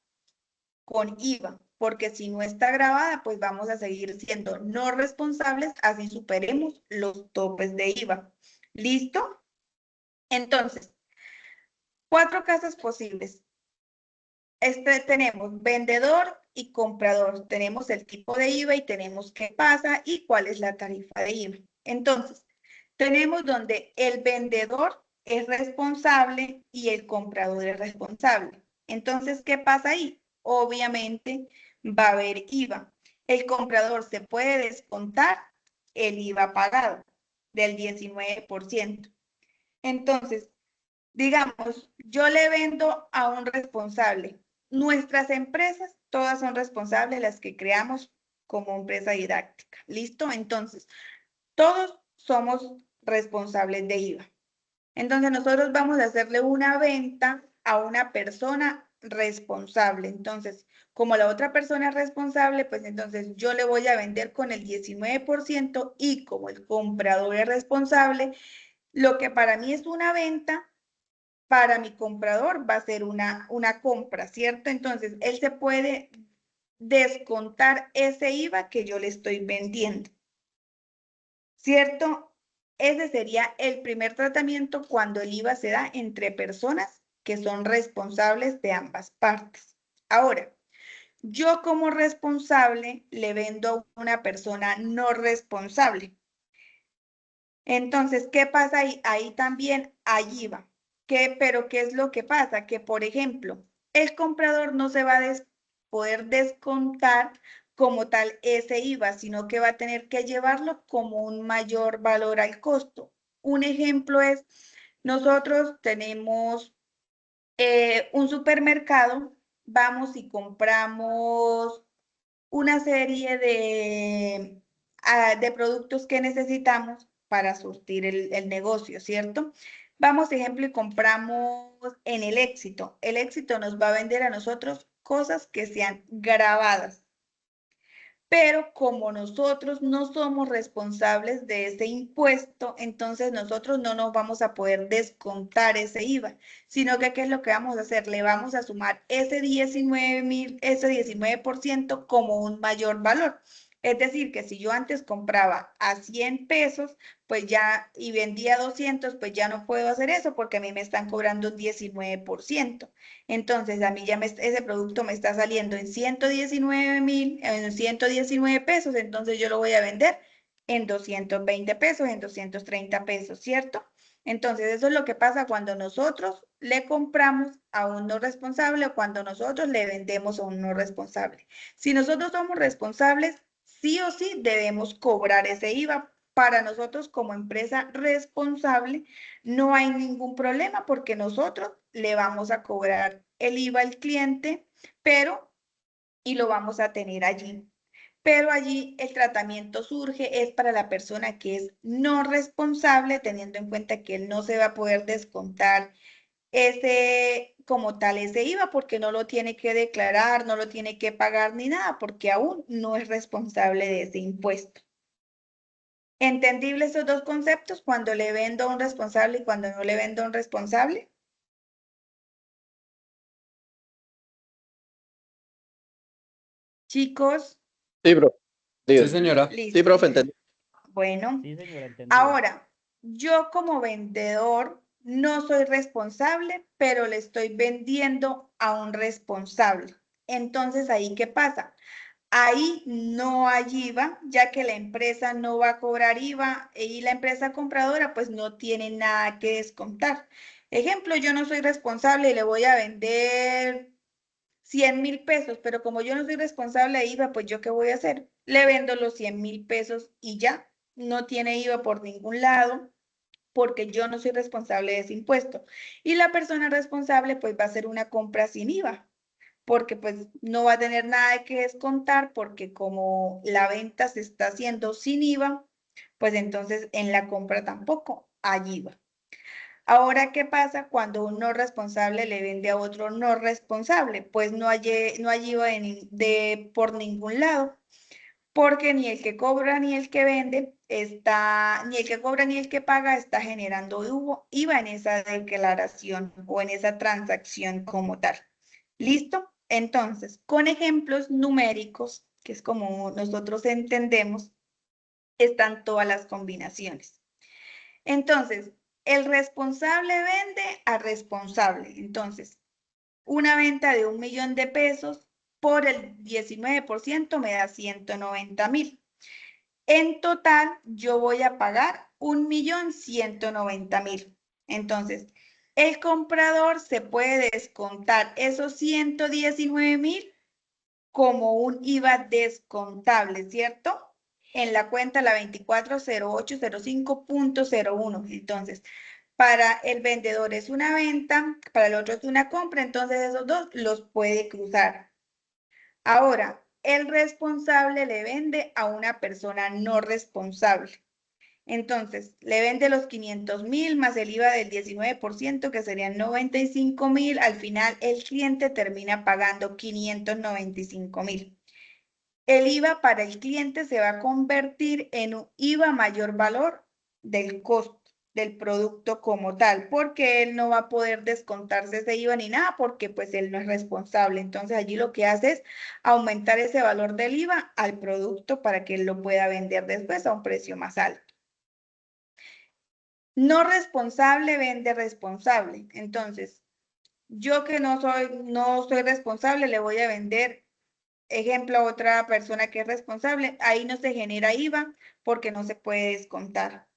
con IVA, porque si no está grabada, pues vamos a seguir siendo no responsables, así superemos los topes de IVA. ¿Listo? Entonces, cuatro casos posibles. Tenemos vendedor y comprador. Tenemos el tipo de IVA y tenemos qué pasa y cuál es la tarifa de IVA. Entonces, tenemos donde el vendedor es responsable y el comprador es responsable. Entonces, ¿qué pasa ahí? Obviamente va a haber IVA. El comprador se puede descontar el IVA pagado del 19%. Entonces, digamos, yo le vendo a un responsable. Nuestras empresas, todas son responsables, las que creamos como empresa didáctica. ¿Listo? Entonces, todos somos responsables de IVA. Entonces, nosotros vamos a hacerle una venta a una persona responsable. Entonces, como la otra persona es responsable, pues entonces yo le voy a vender con el 19% y como el comprador es responsable, lo que para mí es una venta, para mi comprador va a ser una compra, ¿cierto? Entonces, él se puede descontar ese IVA que yo le estoy vendiendo, ¿cierto? Ese sería el primer tratamiento cuando el IVA se da entre personas que son responsables de ambas partes. Ahora, yo como responsable le vendo a una persona no responsable. Entonces, ¿qué pasa ahí? Ahí también hay IVA. Pero ¿qué es lo que pasa? Que, por ejemplo, el comprador no se va a poder descontar como tal ese IVA, sino que va a tener que llevarlo como un mayor valor al costo. Un ejemplo es, nosotros tenemos un supermercado, vamos y compramos una serie de productos que necesitamos para surtir el negocio, ¿cierto? Vamos, ejemplo, y compramos en el Éxito. El Éxito nos va a vender a nosotros cosas que sean grabadas. Pero como nosotros no somos responsables de ese impuesto, entonces nosotros no nos vamos a poder descontar ese IVA, sino que ¿qué es lo que vamos a hacer? Le vamos a sumar ese 19% como un mayor valor. Es decir, que si yo antes compraba a 100 pesos, pues ya, y vendía 200, pues ya no puedo hacer eso porque a mí me están cobrando un 19%. Entonces, a mí ya ese producto me está saliendo en 119 pesos, entonces yo lo voy a vender en 220 pesos, en 230 pesos, ¿cierto? Entonces, eso es lo que pasa cuando nosotros le compramos a un no responsable o cuando nosotros le vendemos a un no responsable. Si nosotros somos responsables, sí o sí debemos cobrar ese IVA. Para nosotros como empresa responsable no hay ningún problema porque nosotros le vamos a cobrar el IVA al cliente, y lo vamos a tener allí. Pero allí el tratamiento surge es para la persona que es no responsable, teniendo en cuenta que él no se va a poder descontar como tal ese IVA porque no lo tiene que declarar, no lo tiene que pagar ni nada porque aún no es responsable de ese impuesto. ¿Entendible esos dos conceptos? Cuando le vendo a un responsable y cuando no le vendo a un responsable. Chicos, Sí, bro. Sí, Diga. señora. Sí, listo. profe, entendí. Bueno, Sí, señora, entendido. ahora, yo como vendedor no soy responsable, pero le estoy vendiendo a un responsable. Entonces, ¿ahí qué pasa? Ahí no hay IVA, ya que la empresa no va a cobrar IVA y la empresa compradora pues no tiene nada que descontar. Ejemplo, yo no soy responsable y le voy a vender 100.000 pesos, pero como yo no soy responsable de IVA, pues yo qué voy a hacer? Le vendo los 100.000 pesos y ya, no tiene IVA por ningún lado porque yo no soy responsable de ese impuesto. Y la persona responsable pues va a hacer una compra sin IVA porque pues no va a tener nada que descontar porque como la venta se está haciendo sin IVA, pues entonces en la compra tampoco hay IVA. Ahora, ¿qué pasa cuando un no responsable le vende a otro no responsable? Pues no hay IVA por ningún lado, porque ni el que cobra ni el que vende ni el que cobra ni el que paga está generando IVA en esa declaración o en esa transacción como tal. ¿Listo? Entonces, con ejemplos numéricos, que es como nosotros entendemos, están todas las combinaciones. Entonces, el responsable vende a responsable. Entonces, una venta de 1 millón de pesos por el 19% me da 190.000. En total, yo voy a pagar 1.190.000. Entonces, el comprador se puede descontar esos 119.000 como un IVA descontable, ¿cierto? En la cuenta la 240805.01. Entonces, para el vendedor es una venta, para el otro es una compra, entonces esos dos los puede cruzar. Ahora, el responsable le vende a una persona no responsable. Entonces, le vende los 500.000 más el IVA del 19%, que serían 95.000. Al final, el cliente termina pagando 595.000. El IVA para el cliente se va a convertir en un IVA mayor valor del costo del producto como tal, porque él no va a poder descontarse ese IVA ni nada, porque pues él no es responsable. Entonces allí lo que hace es aumentar ese valor del IVA al producto para que él lo pueda vender después a un precio más alto. No responsable vende responsable. Entonces, yo que no soy responsable, le voy a vender, ejemplo, a otra persona que es responsable. Ahí no se genera IVA porque no se puede descontar.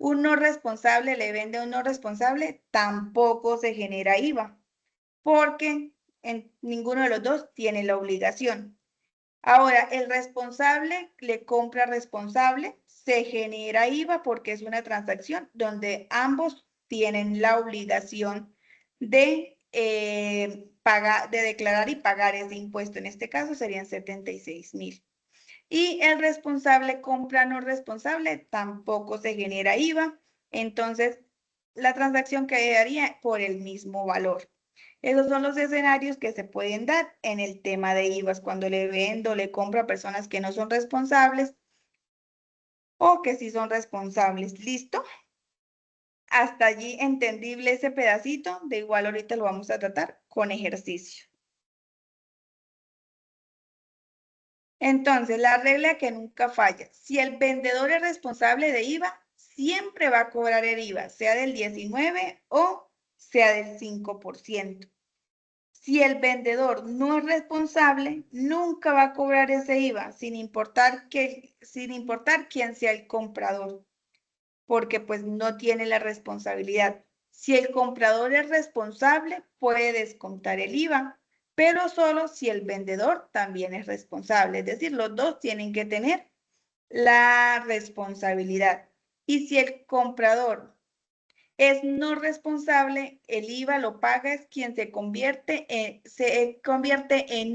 Un no responsable le vende a un no responsable, tampoco se genera IVA porque en ninguno de los dos tiene la obligación. Ahora, el responsable le compra responsable, se genera IVA porque es una transacción donde ambos tienen la obligación de pagar, de declarar y pagar ese impuesto. En este caso serían 76.000. Y el responsable compra no responsable, tampoco se genera IVA. Entonces, la transacción quedaría por el mismo valor. Esos son los escenarios que se pueden dar en el tema de IVAs cuando le vendo, le compro a personas que no son responsables o que sí son responsables. ¿Listo? Hasta allí entendible ese pedacito. De igual ahorita lo vamos a tratar con ejercicio. Entonces, la regla que nunca falla. Si el vendedor es responsable de IVA, siempre va a cobrar el IVA, sea del 19 o sea del 5%. Si el vendedor no es responsable, nunca va a cobrar ese IVA, sin importar quién sea el comprador, porque pues no tiene la responsabilidad. Si el comprador es responsable, puede descontar el IVA, pero solo si el vendedor también es responsable. Es decir, los dos tienen que tener la responsabilidad. Y si el comprador es no responsable, el IVA lo paga es quien se convierte en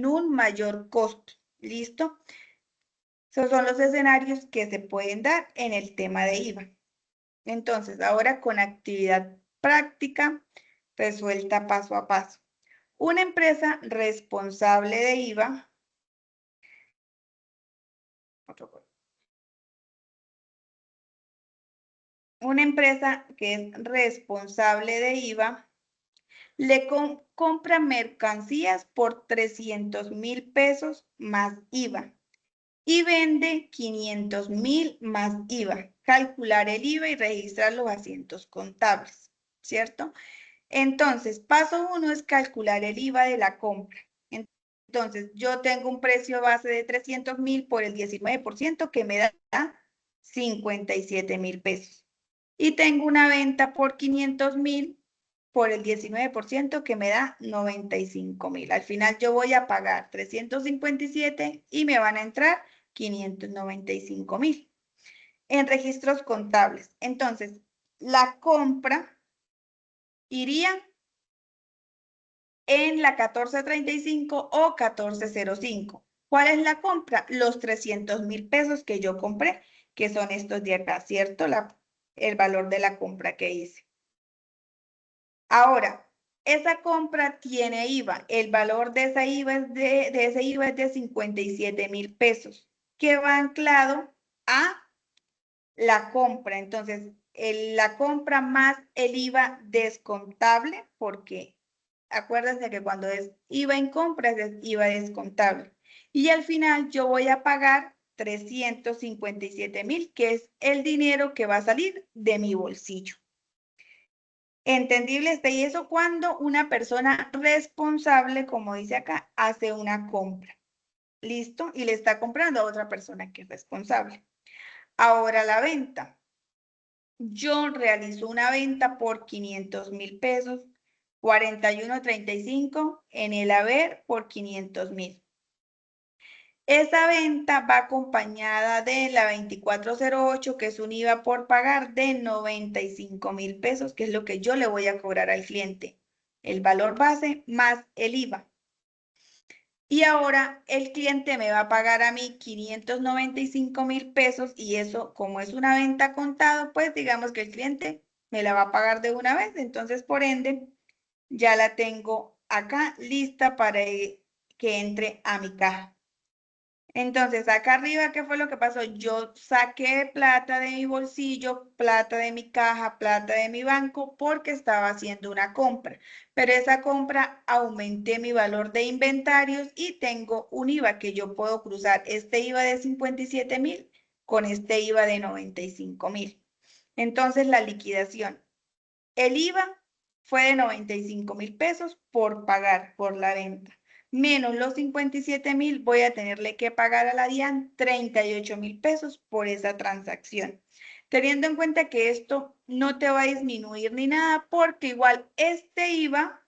un mayor costo. ¿Listo? Esos son los escenarios que se pueden dar en el tema de IVA. Entonces, ahora con actividad práctica resuelta paso a paso. Una empresa responsable de IVA. Una empresa que es responsable de IVA le compra mercancías por 300.000 pesos más IVA y vende 500.000 más IVA. Calcular el IVA y registrar los asientos contables, ¿cierto? Entonces, paso 1 es calcular el IVA de la compra. Entonces, yo tengo un precio base de 300.000 por el 19% que me da 57.000 pesos. Y tengo una venta por 500.000 por el 19% que me da 95.000. Al final yo voy a pagar 357 y me van a entrar 595.000 en registros contables. Entonces, la compra iría en la 1435 o 1405. ¿Cuál es la compra? Los 300.000 pesos que yo compré, que son estos de acá, ¿cierto? El valor de la compra que hice. Ahora, esa compra tiene IVA. El valor de ese IVA es de 57.000 pesos, que va anclado a la compra. Entonces, la compra más el IVA descontable, porque acuérdense que cuando es IVA en compras es IVA descontable. Y al final yo voy a pagar 357.000, que es el dinero que va a salir de mi bolsillo. Entendible está, y eso cuando una persona responsable, como dice acá, hace una compra. ¿Listo? Y le está comprando a otra persona que es responsable. Ahora la venta. Yo realizo una venta por 500.000 pesos, 41.35 en el haber por 500.000. Esa venta va acompañada de la 2408, que es un IVA por pagar de 95.000 pesos, que es lo que yo le voy a cobrar al cliente. El valor base más el IVA. Y ahora el cliente me va a pagar a mí 595.000 pesos y eso, como es una venta contado, pues digamos que el cliente me la va a pagar de una vez. Entonces, por ende, ya la tengo acá lista para que entre a mi caja. Entonces, acá arriba, ¿qué fue lo que pasó? Yo saqué plata de mi bolsillo, plata de mi caja, plata de mi banco, porque estaba haciendo una compra. Pero esa compra aumenté mi valor de inventarios y tengo un IVA que yo puedo cruzar este IVA de 57.000 con este IVA de 95.000. Entonces, la liquidación. El IVA fue de 95.000 pesos por pagar por la venta. Menos los 57.000, voy a tenerle que pagar a la DIAN 38.000 pesos por esa transacción. Teniendo en cuenta que esto no te va a disminuir ni nada, porque igual este IVA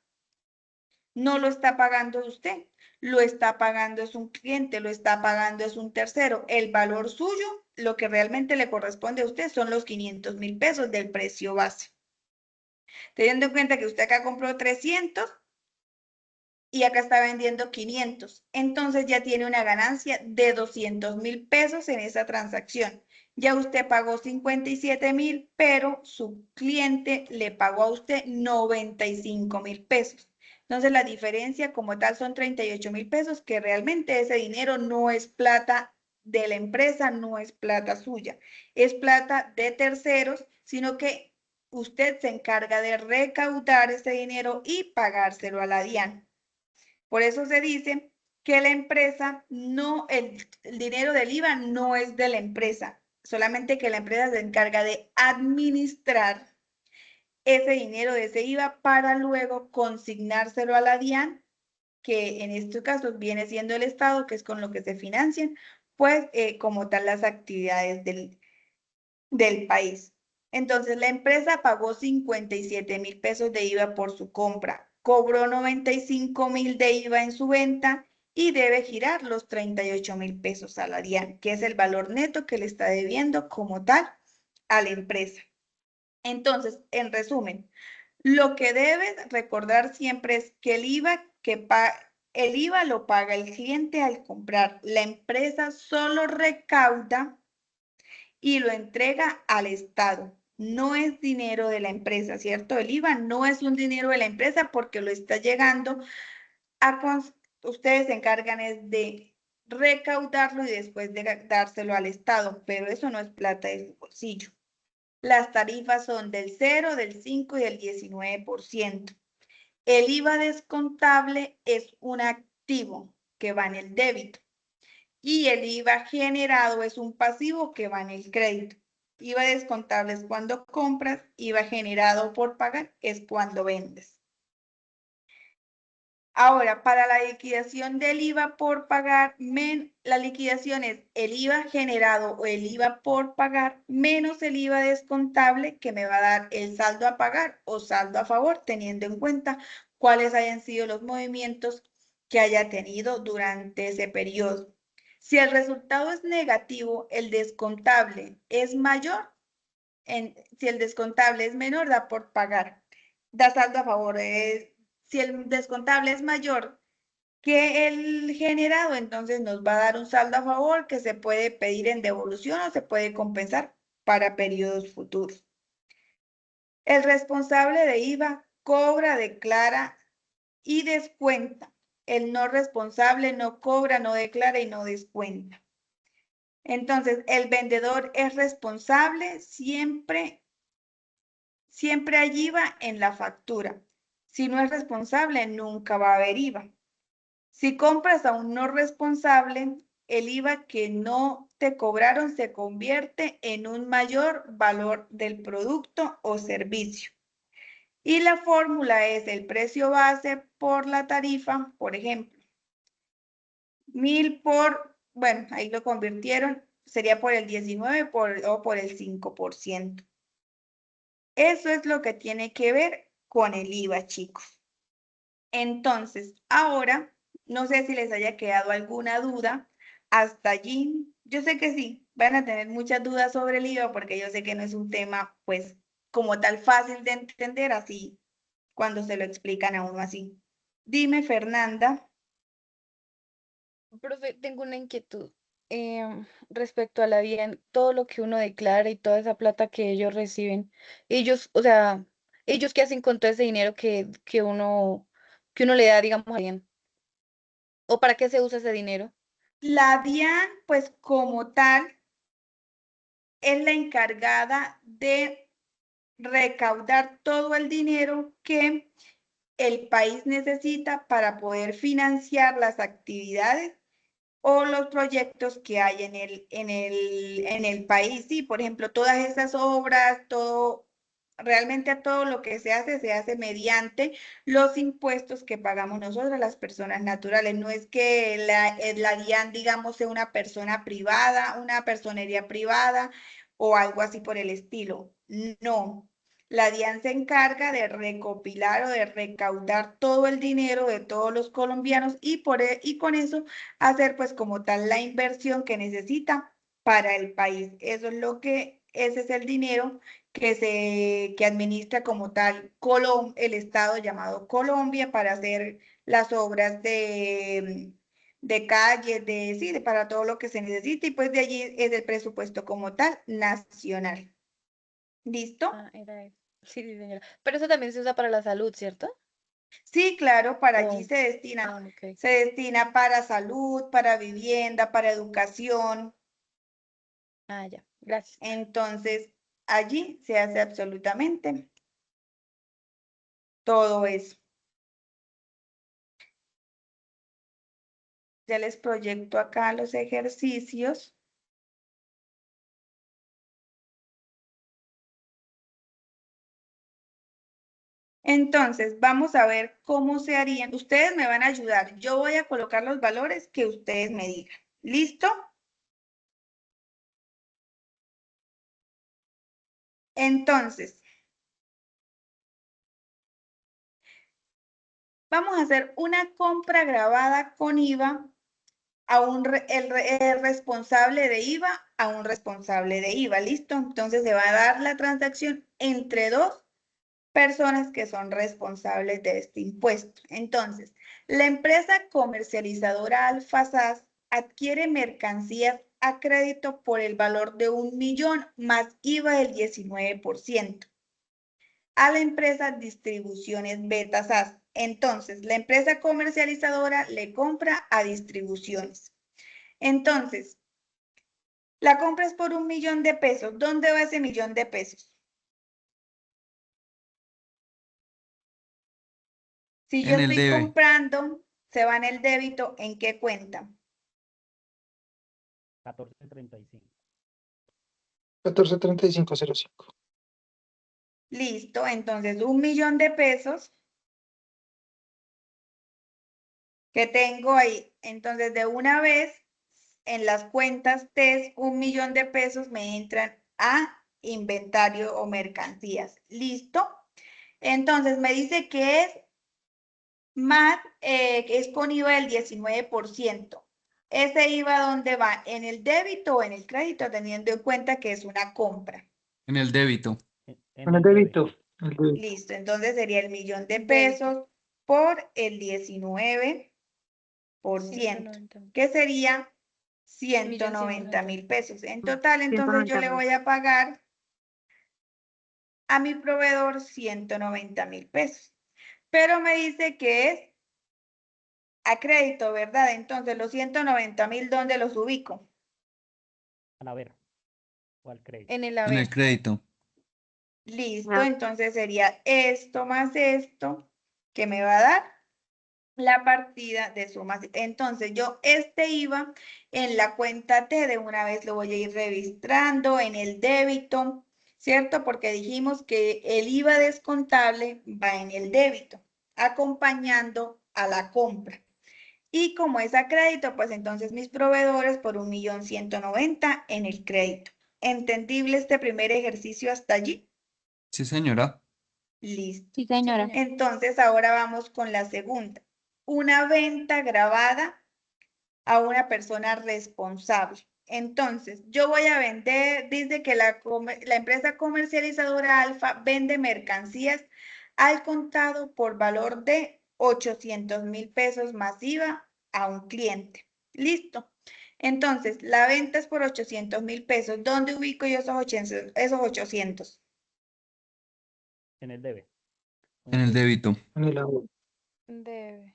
no lo está pagando usted, lo está pagando es un cliente, lo está pagando es un tercero. El valor suyo, lo que realmente le corresponde a usted son los 500.000 pesos del precio base. Teniendo en cuenta que usted acá compró 300 y acá está vendiendo 500. Entonces ya tiene una ganancia de 200.000 pesos en esa transacción. Ya usted pagó 57.000, pero su cliente le pagó a usted 95.000 pesos. Entonces la diferencia como tal son 38.000 pesos, que realmente ese dinero no es plata de la empresa, no es plata suya, es plata de terceros, sino que usted se encarga de recaudar ese dinero y pagárselo a la DIAN. Por eso se dice que la empresa no, el dinero del IVA no es de la empresa, solamente que la empresa se encarga de administrar ese dinero de ese IVA para luego consignárselo a la DIAN, que en estos casos viene siendo el Estado, que es con lo que se financian, pues como tal las actividades del país. Entonces la empresa pagó 57.000 pesos de IVA por su compra, cobró 95.000 de IVA en su venta y debe girar los 38.000 pesos a la DIAN, que es el valor neto que le está debiendo como tal a la empresa. Entonces, en resumen, lo que debes recordar siempre es que el IVA lo paga el cliente al comprar. La empresa solo recauda y lo entrega al Estado. No es dinero de la empresa, ¿cierto? El IVA no es un dinero de la empresa porque lo está llegando a... Ustedes se encargan es de recaudarlo y después de dárselo al Estado, pero eso no es plata de su bolsillo. Las tarifas son del 0, del 5 y del 19%. El IVA descontable es un activo que va en el débito y el IVA generado es un pasivo que va en el crédito. IVA descontable es cuando compras, IVA generado por pagar es cuando vendes. Ahora, para la liquidación del IVA por pagar, la liquidación es el IVA generado o el IVA por pagar menos el IVA descontable, que me va a dar el saldo a pagar o saldo a favor, teniendo en cuenta cuáles hayan sido los movimientos que haya tenido durante ese periodo. Si el resultado es negativo, el descontable es mayor. Si el descontable es menor, da por pagar. Da saldo a favor. Si el descontable es mayor que el generado, entonces nos va a dar un saldo a favor que se puede pedir en devolución o se puede compensar para periodos futuros. El responsable de IVA cobra, declara y descuenta. El no responsable no cobra, no declara y no descuenta. Entonces, el vendedor es responsable siempre hay IVA en la factura. Si no es responsable, nunca va a haber IVA. Si compras a un no responsable, el IVA que no te cobraron se convierte en un mayor valor del producto o servicio. Y la fórmula es el precio base por la tarifa, por ejemplo. 1000 por, bueno, ahí lo convirtieron, sería por el 19 o por el 5%. Eso es lo que tiene que ver con el IVA, chicos. Entonces, ahora, no sé si les haya quedado alguna duda hasta allí. Yo sé que sí, van a tener muchas dudas sobre el IVA porque yo sé que no es un tema, pues, como tal fácil de entender así cuando se lo explican a uno así. Dime, Fernanda. Profe, tengo una inquietud respecto a la DIAN, todo lo que uno declara y toda esa plata que ellos reciben, ellos, o sea, ellos qué hacen con todo ese dinero que uno le da, digamos, a DIAN, o para qué se usa ese dinero. La DIAN, pues como tal, es la encargada de recaudar todo el dinero que el país necesita para poder financiar las actividades o los proyectos que hay en el país. Sí, por ejemplo, todas esas obras, realmente todo lo que se hace mediante los impuestos que pagamos nosotros, las personas naturales. No es que la DIAN, digamos, sea una persona privada, una personería privada o algo así por el estilo. No. La DIAN se encarga de recopilar o de recaudar todo el dinero de todos los colombianos y con eso hacer pues como tal la inversión que necesita para el país. Eso es ese es el dinero que administra como tal el Estado llamado Colombia para hacer las obras de calles, para todo lo que se necesita y pues de allí es el presupuesto como tal nacional. ¿Listo? Ah, era eso. Sí, sí, señora. Pero eso también se usa para la salud, ¿cierto? Sí, claro, para allí Oh, ok. se destina para salud, para vivienda, para educación. Ah, ya, gracias. Entonces, allí se hace absolutamente todo eso. Ya les proyecto acá los ejercicios. Entonces, vamos a ver cómo se harían. Ustedes me van a ayudar. Yo voy a colocar los valores que ustedes me digan. ¿Listo? Entonces, vamos a hacer una compra grabada con IVA a el responsable de IVA a un responsable de IVA. ¿Listo? Entonces se va a dar la transacción entre dos personas que son responsables de este impuesto. Entonces, la empresa comercializadora Alfasas adquiere mercancías a crédito por el valor de 1.000.000 más IVA del 19% a la empresa Distribuciones Betasas. Entonces, la empresa comercializadora le compra a Distribuciones. Entonces, la compra es por 1.000.000 de pesos. ¿Dónde va ese 1.000.000 de pesos? Si yo En el estoy debe. comprando, se va en el débito, ¿en qué cuenta? 1435. 143505. Listo, entonces 1.000.000 de pesos que tengo ahí. Entonces, de una vez, en las cuentas TES, 1.000.000 de pesos me entran a inventario o mercancías. ¿Listo? Entonces, me dice que es más, es con IVA del 19%. ¿Ese IVA dónde va? ¿En el débito o en el crédito? Teniendo en cuenta que es una compra. En el débito. En En el el debe. débito. El débito. Listo, entonces sería el 1.000.000 de Débito. pesos por el 19%, 190.000. que sería 1.190.000. 190.000 pesos. En total, entonces yo le voy a pagar a mi proveedor 190.000 pesos. Pero me dice que es a crédito, ¿verdad? Entonces, los 190.000, ¿dónde los ubico? A ver. O al crédito. En el En el haber. crédito. Listo, entonces sería esto más esto que me va a dar la partida de sumas. Entonces, yo este IVA en la cuenta T de una vez lo voy a ir registrando en el débito, ¿cierto? Porque dijimos que el IVA descontable va en el débito, acompañando a la compra. Y como es a crédito, pues entonces mis proveedores por 1.190.000 en el crédito. ¿Entendible este primer ejercicio hasta allí? Sí, señora. Listo. Sí, señora. Entonces ahora vamos con la segunda. Una venta grabada a una persona responsable. Entonces, yo voy a vender, dice que la empresa comercializadora Alfa vende mercancías al contado por valor de 800.000 pesos más IVA a un cliente. Listo. Entonces, la venta es por 800.000 pesos. ¿Dónde ubico yo esos 800? En el debe. En el débito. En el agua. Debe.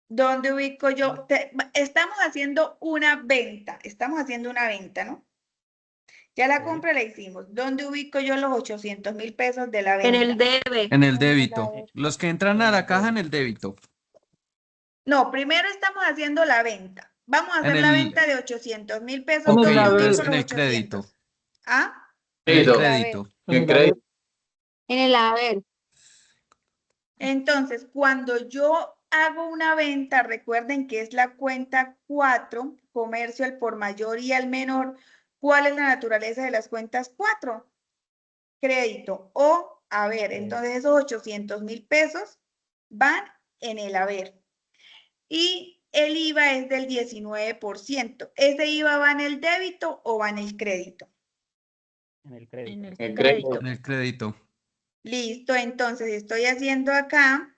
¿Dónde ubico yo? Estamos haciendo una venta. Estamos haciendo una venta, ¿no? Ya la Sí. compra la hicimos. ¿Dónde ubico yo los 800.000 pesos de la En venta? el debe. En el En el débito. haber. Los que entran a En la el caja en débito. el débito. No, primero estamos haciendo la venta. Vamos a En hacer la el... venta de 800.000 pesos. En Ok, el ¿Dónde haber. ubico entonces en los el crédito. 800? ¿Ah? En el En el crédito. haber. En el haber. En el haber. Entonces, cuando yo hago una venta, recuerden que es la cuenta 4, comercio al por mayor y al menor. ¿Cuál es la naturaleza de las cuentas 4? Crédito o haber. Entonces, esos 800.000 pesos van en el haber. Y el IVA es del 19%. ¿Ese IVA va en el débito o va en el crédito? En el crédito. En el crédito. En el crédito. Listo, entonces estoy haciendo acá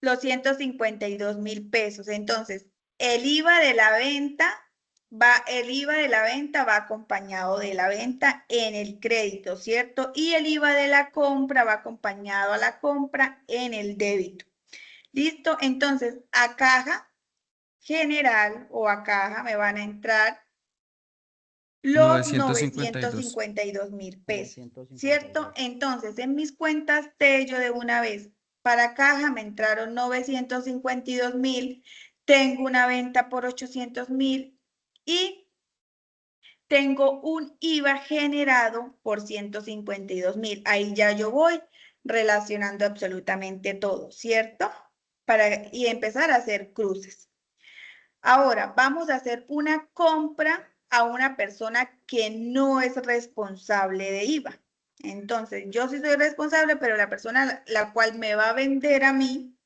los 152.000 pesos. Entonces, el IVA de la venta va acompañado de la venta en el crédito, ¿cierto? Y el IVA de la compra va acompañado a la compra en el débito. Listo, entonces a caja general o a caja me van a entrar los 952. 952.000 pesos, 952. ¿cierto? Entonces, en mis cuentas Tello de una vez, para caja me entraron 952.000, tengo una venta por 800.000 y tengo un IVA generado por 152.000. Ahí ya yo voy relacionando absolutamente todo, ¿cierto? Y empezar a hacer cruces. Ahora, vamos a hacer una compra a una persona que no es responsable de IVA. Entonces, yo sí soy responsable, pero la persona la cual me va a vender a mí,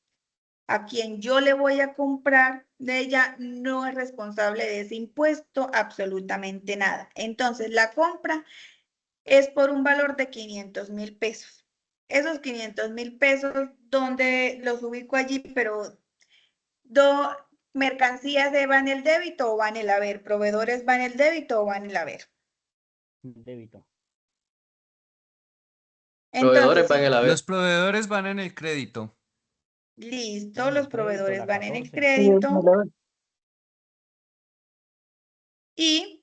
a quien yo le voy a comprar de ella, no es responsable de ese impuesto, absolutamente nada. Entonces, la compra es por un valor de 500.000 pesos. Esos 500.000 pesos, ¿dónde los ubico allí? Pero mercancías van en el débito o van en el haber, proveedores van en el débito o van en el haber. En el débito. Entonces, Los proveedores van en el crédito. listo, En los el crédito, proveedores la van en el 14. Sí, en crédito el haber. y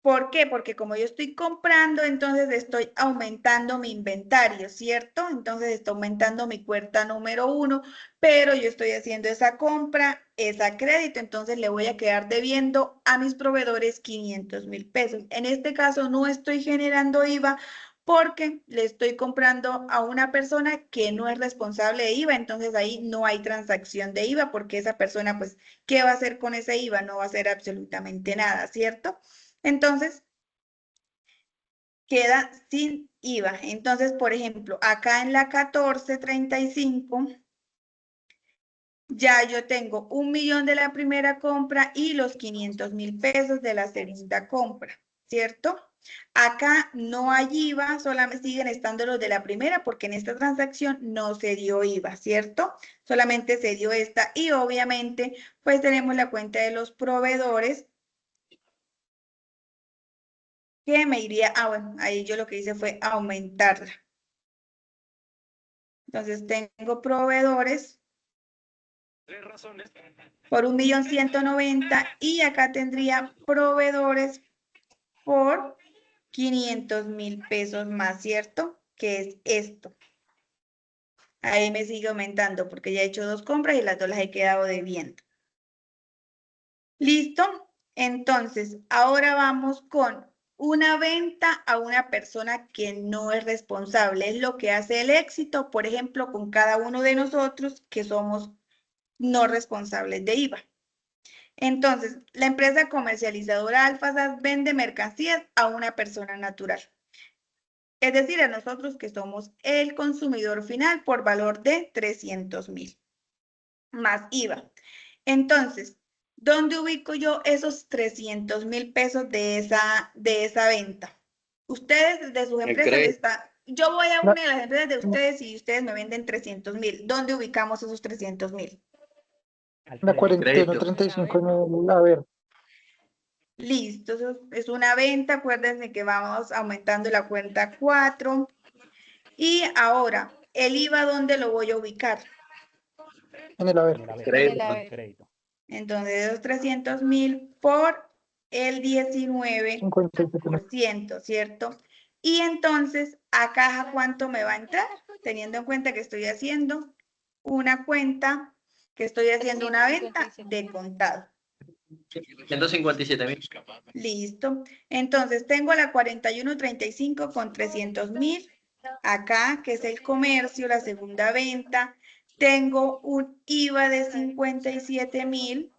¿por qué? Porque como yo estoy comprando, entonces estoy aumentando mi inventario, ¿cierto? Entonces estoy aumentando mi cuenta número 1, pero yo estoy haciendo esa compra, es a crédito, entonces le voy a quedar debiendo a mis proveedores 500.000 pesos. En este caso no estoy generando IVA porque le estoy comprando a una persona que no es responsable de IVA, entonces ahí no hay transacción de IVA porque esa persona, pues, ¿qué va a hacer con ese IVA? No va a hacer absolutamente nada, ¿cierto? Entonces, queda sin IVA. Entonces, por ejemplo, acá en la 1435, ya yo tengo 1.000.000 de la primera compra y los 500.000 pesos de la segunda compra, ¿cierto? Acá no hay IVA, solamente siguen estando los de la primera porque en esta transacción no se dio IVA, ¿cierto? Solamente se dio esta y obviamente pues tenemos la cuenta de los proveedores que me iría, bueno, ahí yo lo que hice fue aumentarla. Entonces tengo proveedores por 1.190.000 y acá tendría proveedores por 500.000 pesos más, ¿cierto? Que es esto. Ahí me sigue aumentando porque ya he hecho 2 compras y las 2 las he quedado debiendo. ¿Listo? Entonces, ahora vamos con una venta a una persona que no es responsable. Es lo que hace el éxito, por ejemplo, con cada uno de nosotros que somos no responsables de IVA. Entonces, la empresa comercializadora Alfasas vende mercancías a una persona natural. Es decir, a nosotros que somos el consumidor final por valor de 300.000 más IVA. Entonces, ¿dónde ubico yo esos 300.000 pesos de esa venta? Ustedes de sus empresas están. Yo voy a una de las empresas de ustedes y ustedes me venden 300.000. ¿Dónde ubicamos esos 300.000? Al La crédito. 41.35 en el haber. Listo, eso es una venta. Acuérdense que vamos aumentando la cuenta 4. Y ahora, ¿el IVA dónde lo voy a ubicar? En el En haber. el haber. En el En el haber. crédito. Entonces, esos 300.000 por el 19%, 57.000. ¿cierto? Y entonces, ¿a caja cuánto me va a entrar? Teniendo en cuenta que estoy haciendo una cuenta, que estoy haciendo una venta de contado. 157.000. Listo. Entonces, tengo la 41.35 con 300.000. Acá, que es el comercio, la segunda venta. Tengo un IVA de 57.000,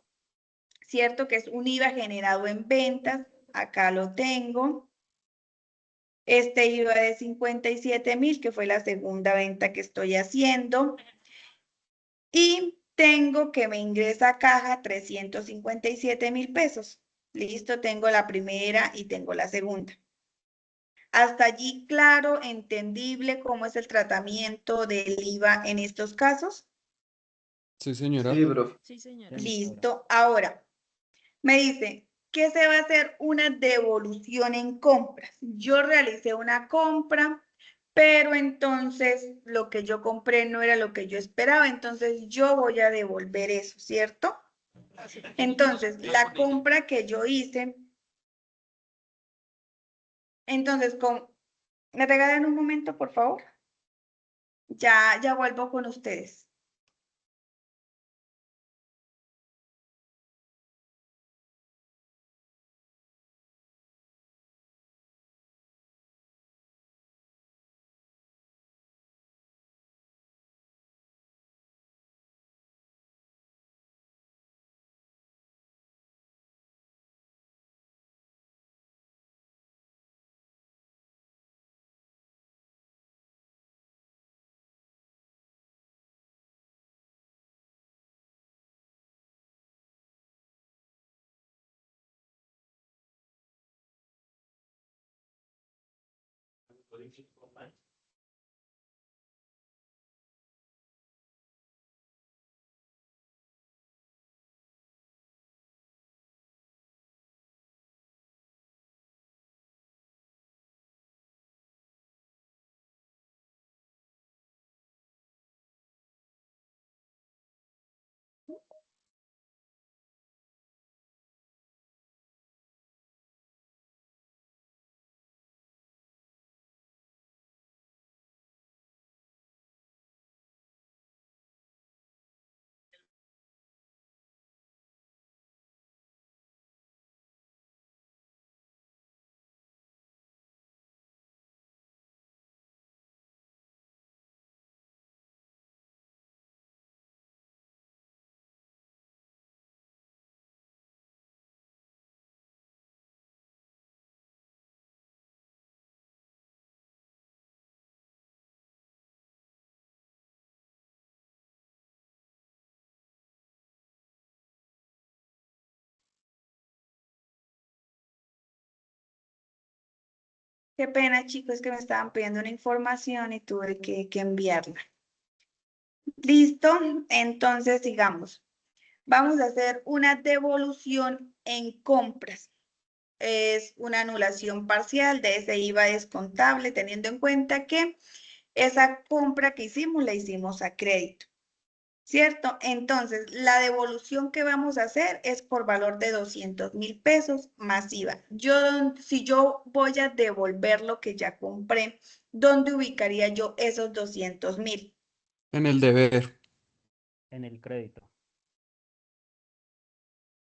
¿cierto? Que es un IVA generado en ventas. Acá lo tengo. Este IVA de 57.000, que fue la segunda venta que estoy haciendo. Y tengo que me ingresa a caja 357.000 pesos. Listo, tengo la primera y tengo la segunda. Hasta allí, claro, entendible cómo es el tratamiento del IVA en estos casos. Sí, señora. Sí, profe. Sí, señora. Listo. Ahora, me dice que se va a hacer una devolución en compras. Yo realicé una compra, pero entonces lo que yo compré no era lo que yo esperaba, entonces yo voy a devolver eso, ¿cierto? Entonces, la compra que yo hice, entonces, ¿me regalan un momento, por favor? Ya vuelvo con ustedes. Qué pena, chicos, que me estaban pidiendo una información y tuve que enviarla. Listo, entonces sigamos. Vamos a hacer una devolución en compras. Es una anulación parcial de ese IVA descontable, teniendo en cuenta que esa compra que hicimos la hicimos a crédito, ¿cierto? Entonces, la devolución que vamos a hacer es por valor de 200.000 pesos más IVA. Si yo voy a devolver lo que ya compré, ¿dónde ubicaría yo esos 200.000? En el deber. En el crédito.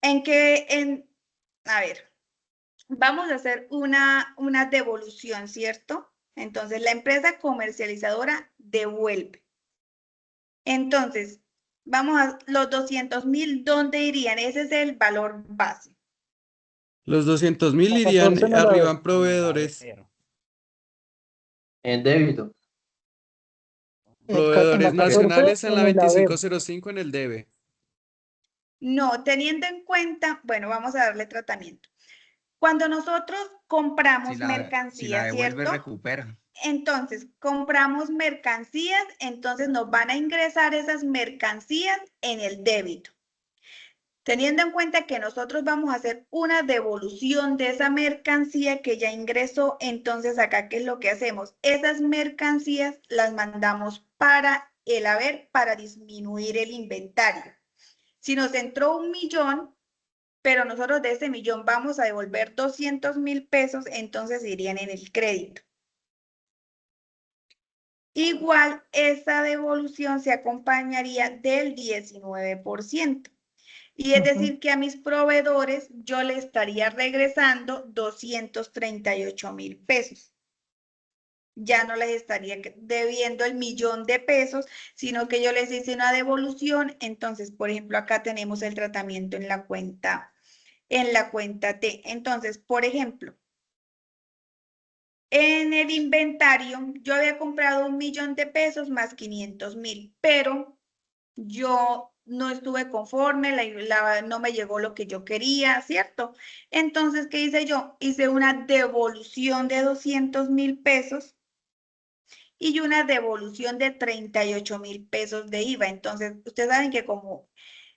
A ver, vamos a hacer una devolución, ¿cierto? Entonces, la empresa comercializadora devuelve. Entonces, vamos a los 200.000, ¿dónde irían? Ese es el valor base. Los 200.000 A irían 14 en el arriba haber. en proveedores. En el haber. En débito. En la Proveedores 14 nacionales en en la el haber. 2505 en el debe. No, teniendo en cuenta, bueno, vamos a darle tratamiento. Cuando nosotros compramos mercancías, ¿cierto? recupera. Entonces, compramos mercancías, entonces nos van a ingresar esas mercancías en el débito. Teniendo en cuenta que nosotros vamos a hacer una devolución de esa mercancía que ya ingresó, entonces acá, ¿qué es lo que hacemos? Esas mercancías las mandamos para el haber para disminuir el inventario. Si nos entró 1.000.000, pero nosotros de ese 1.000.000 vamos a devolver 200.000 pesos, entonces irían en el crédito. Igual, esa devolución se acompañaría del 19%. Y es decir que a mis proveedores yo le estaría regresando 238.000 pesos. Ya no les estaría debiendo el 1.000.000 de pesos, sino que yo les hice una devolución. Entonces, por ejemplo, acá tenemos el tratamiento en la cuenta T. Entonces, por ejemplo, en el inventario yo había comprado 1.000.000 de pesos más 500.000, pero yo no estuve conforme, no me llegó lo que yo quería, ¿cierto? Entonces, ¿qué hice yo? Hice una devolución de 200.000 pesos y una devolución de 38.000 pesos de IVA. Entonces, ustedes saben que como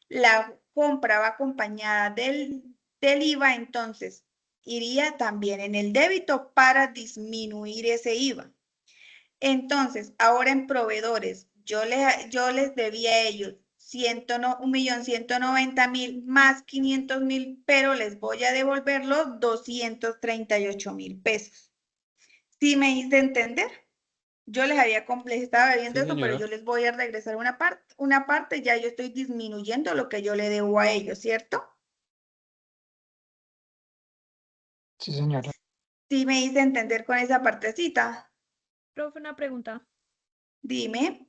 la compra va acompañada del IVA, entonces iría también en el débito para disminuir ese IVA. Entonces, ahora en proveedores, yo les debía a ellos 1.190.000 más 500.000, pero les voy a devolver los 238.000 pesos. ¿Sí me hice entender? Yo les estaba debiendo Sí, eso, pero señora. yo les voy a regresar una parte, ya yo estoy disminuyendo lo que yo le debo a ellos, ¿cierto? Sí, señora. Sí me hice entender con esa partecita. Profe, una pregunta. Dime.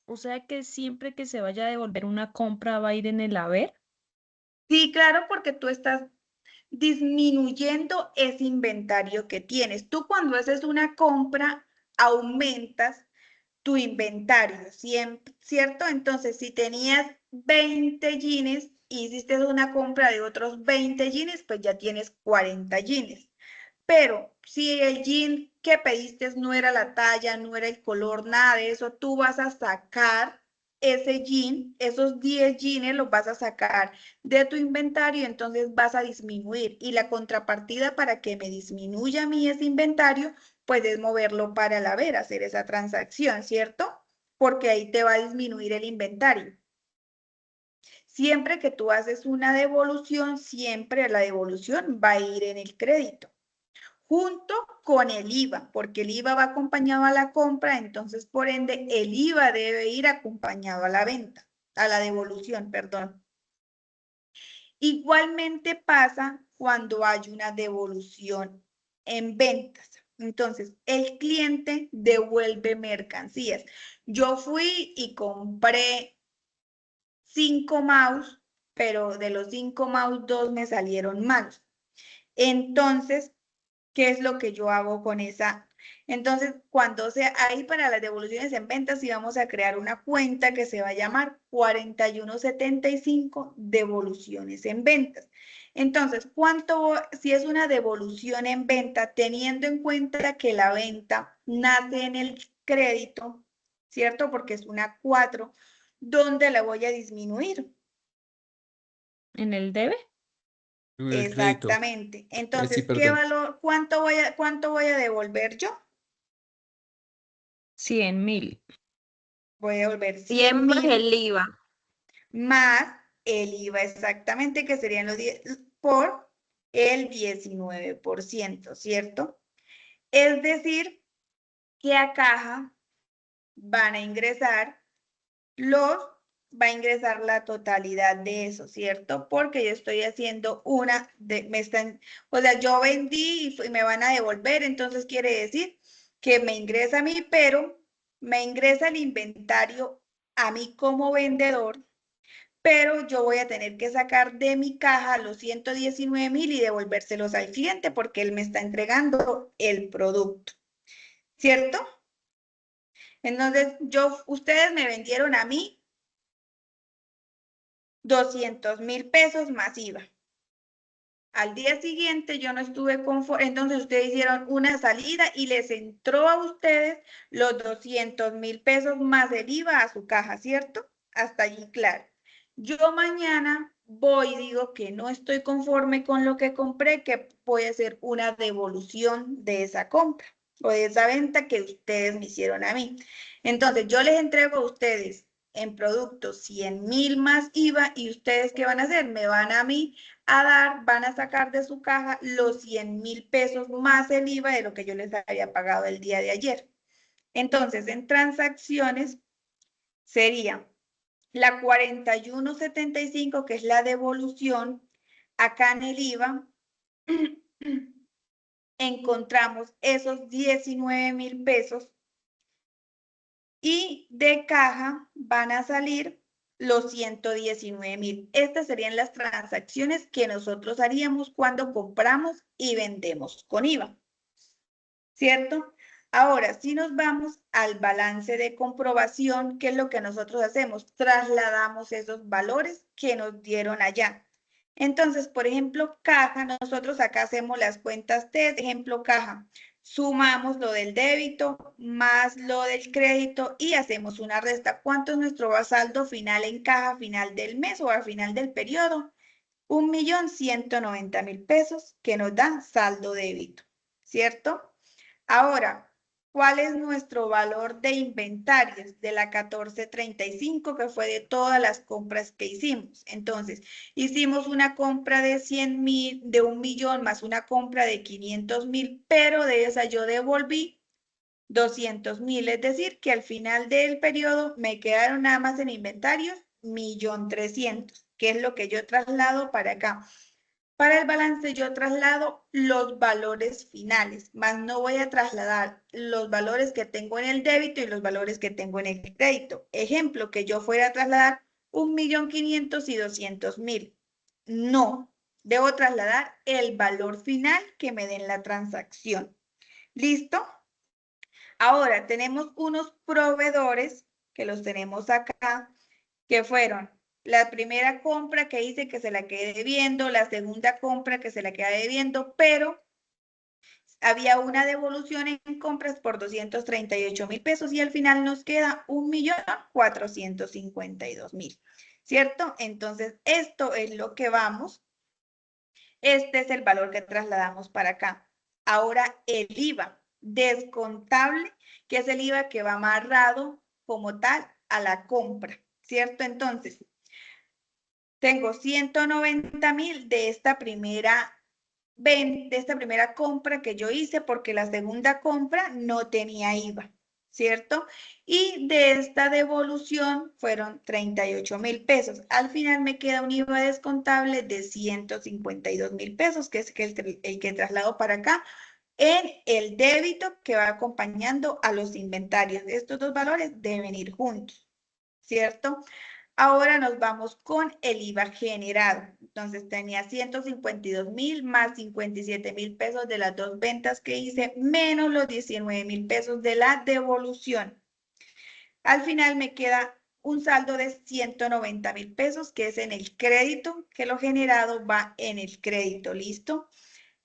O sea que siempre que se vaya a devolver una compra va a ir en el haber. Sí, claro, porque tú estás disminuyendo ese inventario que tienes. Tú cuando haces una compra, aumentas tu inventario, ¿cierto? Entonces, si tenías 20 jeans y hiciste una compra de otros 20 jeans, pues ya tienes 40 jeans. Pero si el jean que pediste no era la talla, no era el color, nada de eso, tú vas a sacar ese jean, esos 10 jeans los vas a sacar de tu inventario, entonces vas a disminuir. Y la contrapartida para que me disminuya a mí ese inventario, pues es moverlo para el haber, hacer esa transacción, ¿cierto? Porque ahí te va a disminuir el inventario. Siempre que tú haces una devolución, siempre la devolución va a ir en el crédito junto con el IVA, porque el IVA va acompañado a la compra, entonces por ende el IVA debe ir acompañado a la venta, a la devolución, perdón. Igualmente pasa cuando hay una devolución en ventas. Entonces, el cliente devuelve mercancías. Yo fui y compré 5 mouse, pero de los 5 mouse, 2 me salieron malos. Entonces, ¿qué es lo que yo hago con esa? Entonces, cuando sea ahí para las devoluciones en ventas, sí vamos a crear una cuenta que se va a llamar 4175 devoluciones en ventas. Entonces, si es una devolución en venta, teniendo en cuenta que la venta nace en el crédito, ¿cierto? Porque es una 4, ¿dónde la voy a disminuir? ¿En el debe? El crédito. Exactamente. Sí, Entonces, ¿qué perdón. valor, cuánto voy a devolver yo? 100.000. Voy a devolver 100 más 100.000 el IVA. más el IVA exactamente, que serían los 10 por el 19%, ¿cierto? Es decir, que a caja van a ingresar los va a ingresar la totalidad de eso, ¿cierto? Porque yo estoy haciendo o sea, yo vendí y me van a devolver, entonces quiere decir que me ingresa a mí, pero me ingresa el inventario a mí como vendedor, pero yo voy a tener que sacar de mi caja los 119.000 y devolvérselos al cliente porque él me está entregando el producto, ¿cierto? Entonces, ustedes me vendieron a mí 200.000 pesos más IVA. Al día siguiente yo no estuve conforme, entonces ustedes hicieron una salida y les entró a ustedes los 200.000 pesos más el IVA a su caja, ¿cierto? Hasta allí, claro. Yo mañana voy y digo que no estoy conforme con lo que compré, que voy a hacer una devolución de esa compra o de esa venta que ustedes me hicieron a mí. Entonces, yo les entrego a ustedes en productos 100.000 más IVA y ustedes ¿qué van a hacer? Me van a mí van a sacar de su caja los 100.000 pesos más el IVA de lo que yo les había pagado el día de ayer. Entonces, en transacciones sería la 4175, que es la devolución. Acá en el IVA encontramos esos 19.000 pesos y de caja van a salir los 119.000. Estas serían las transacciones que nosotros haríamos cuando compramos y vendemos con IVA, ¿cierto? Ahora, si nos vamos al balance de comprobación, ¿qué es lo que nosotros hacemos? Trasladamos esos valores que nos dieron allá. Entonces, por ejemplo, caja, nosotros acá hacemos las cuentas de ejemplo caja. Sumamos lo del débito más lo del crédito y hacemos una resta. ¿Cuánto es nuestro saldo final en caja final del mes o al final del periodo? 1.190.000 pesos que nos da saldo débito, ¿cierto? Ahora, ¿cuál es nuestro valor de inventarios de la 1435, que fue de todas las compras que hicimos? Entonces, hicimos una compra de 100.000, de 1.000.000 más una compra de 500.000, pero de esa yo devolví 200.000, es decir, que al final del periodo me quedaron nada más en inventarios 1.300.000, que es lo que yo traslado para acá. Para el balance yo traslado los valores finales, más no voy a trasladar los valores que tengo en el débito y los valores que tengo en el crédito. Ejemplo, que yo fuera a trasladar 1.500.000 y 200.000. No, debo trasladar el valor final que me den la transacción. ¿Listo? Ahora tenemos unos proveedores que los tenemos acá, que fueron la primera compra que hice que se la quedé debiendo, la segunda compra que se la quedé debiendo, pero había una devolución en compras por 238.000 pesos y al final nos queda 1.452.000, ¿cierto? Entonces, esto es lo que vamos. Este es el valor que trasladamos para acá. Ahora, el IVA descontable, que es el IVA que va amarrado como tal a la compra, ¿cierto? Entonces, tengo 190.000 de esta primera compra que yo hice porque la segunda compra no tenía IVA, ¿cierto? Y de esta devolución fueron 38.000 pesos. Al final me queda un IVA descontable de 152.000 pesos, que es el que traslado para acá en el débito que va acompañando a los inventarios. Estos dos valores deben ir juntos, ¿cierto? Ahora nos vamos con el IVA generado. Entonces tenía 152.000 más 57.000 pesos de las dos ventas que hice, menos los 19.000 pesos de la devolución. Al final me queda un saldo de 190.000 pesos, que es en el crédito, que lo generado va en el crédito, ¿listo?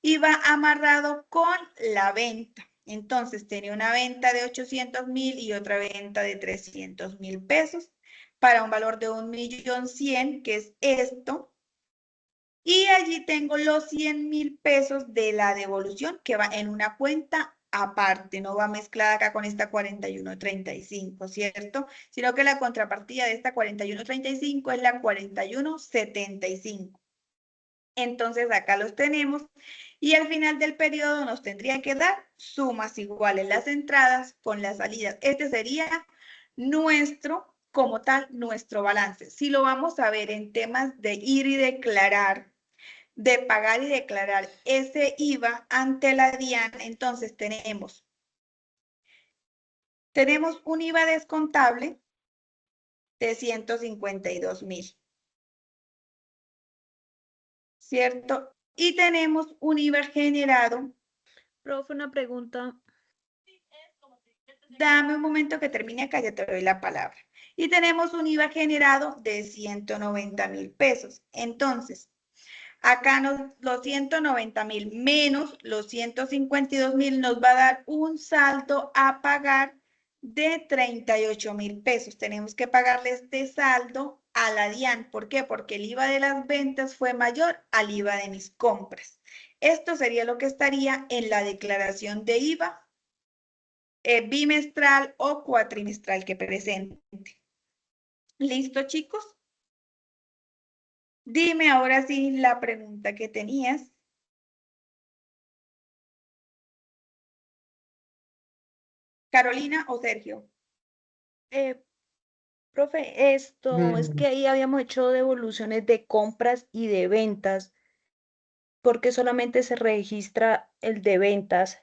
Y va amarrado con la venta. Entonces tenía una venta de 800.000 y otra venta de 300.000 pesos para un valor de 1.100.000, que es esto. Y allí tengo los 100.000 pesos de la devolución que va en una cuenta aparte, no va mezclada acá con esta 4135, ¿cierto? Sino que la contrapartida de esta 4135 es la 4175. Entonces acá los tenemos y al final del periodo nos tendría que dar sumas iguales las entradas con las salidas. Este sería nuestro como tal nuestro balance. Si lo vamos a ver en temas de ir y declarar, de pagar y declarar ese IVA ante la DIAN, entonces tenemos un IVA descontable de 152.000, ¿cierto? Y tenemos un IVA generado. Profe, una pregunta. Dame un momento que termine acá, ya te doy la palabra. Y tenemos un IVA generado de 190.000 pesos. Entonces, acá los 190.000 menos los 152.000 nos va a dar un saldo a pagar de 38.000 pesos. Tenemos que pagarle este saldo a la DIAN. ¿Por qué? Porque el IVA de las ventas fue mayor al IVA de mis compras. Esto sería lo que estaría en la declaración de IVA bimestral o cuatrimestral que presente. ¿Listo, chicos? Dime ahora sí la pregunta que tenías. Carolina o Sergio. Profe, esto es Mm, que ahí habíamos hecho devoluciones de compras y de ventas, porque solamente se registra el de ventas.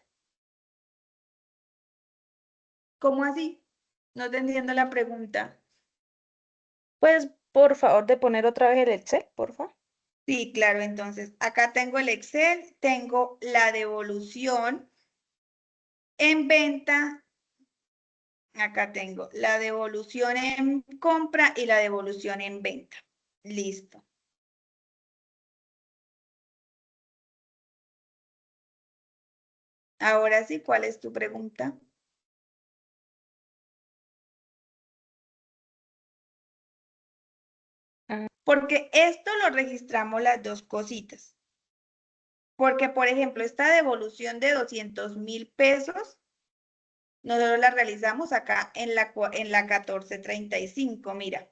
¿Cómo así? No te entiendo la pregunta. Pues, por favor, de poner otra vez el Excel, por favor. Sí, claro, entonces acá tengo el Excel, tengo la devolución en venta, acá tengo la devolución en compra y la devolución en venta. Listo. Ahora sí, ¿cuál es tu pregunta? Porque esto lo registramos las dos cositas. Porque, por ejemplo, esta devolución de 200.000 pesos, nosotros la realizamos acá en la 1435, mira,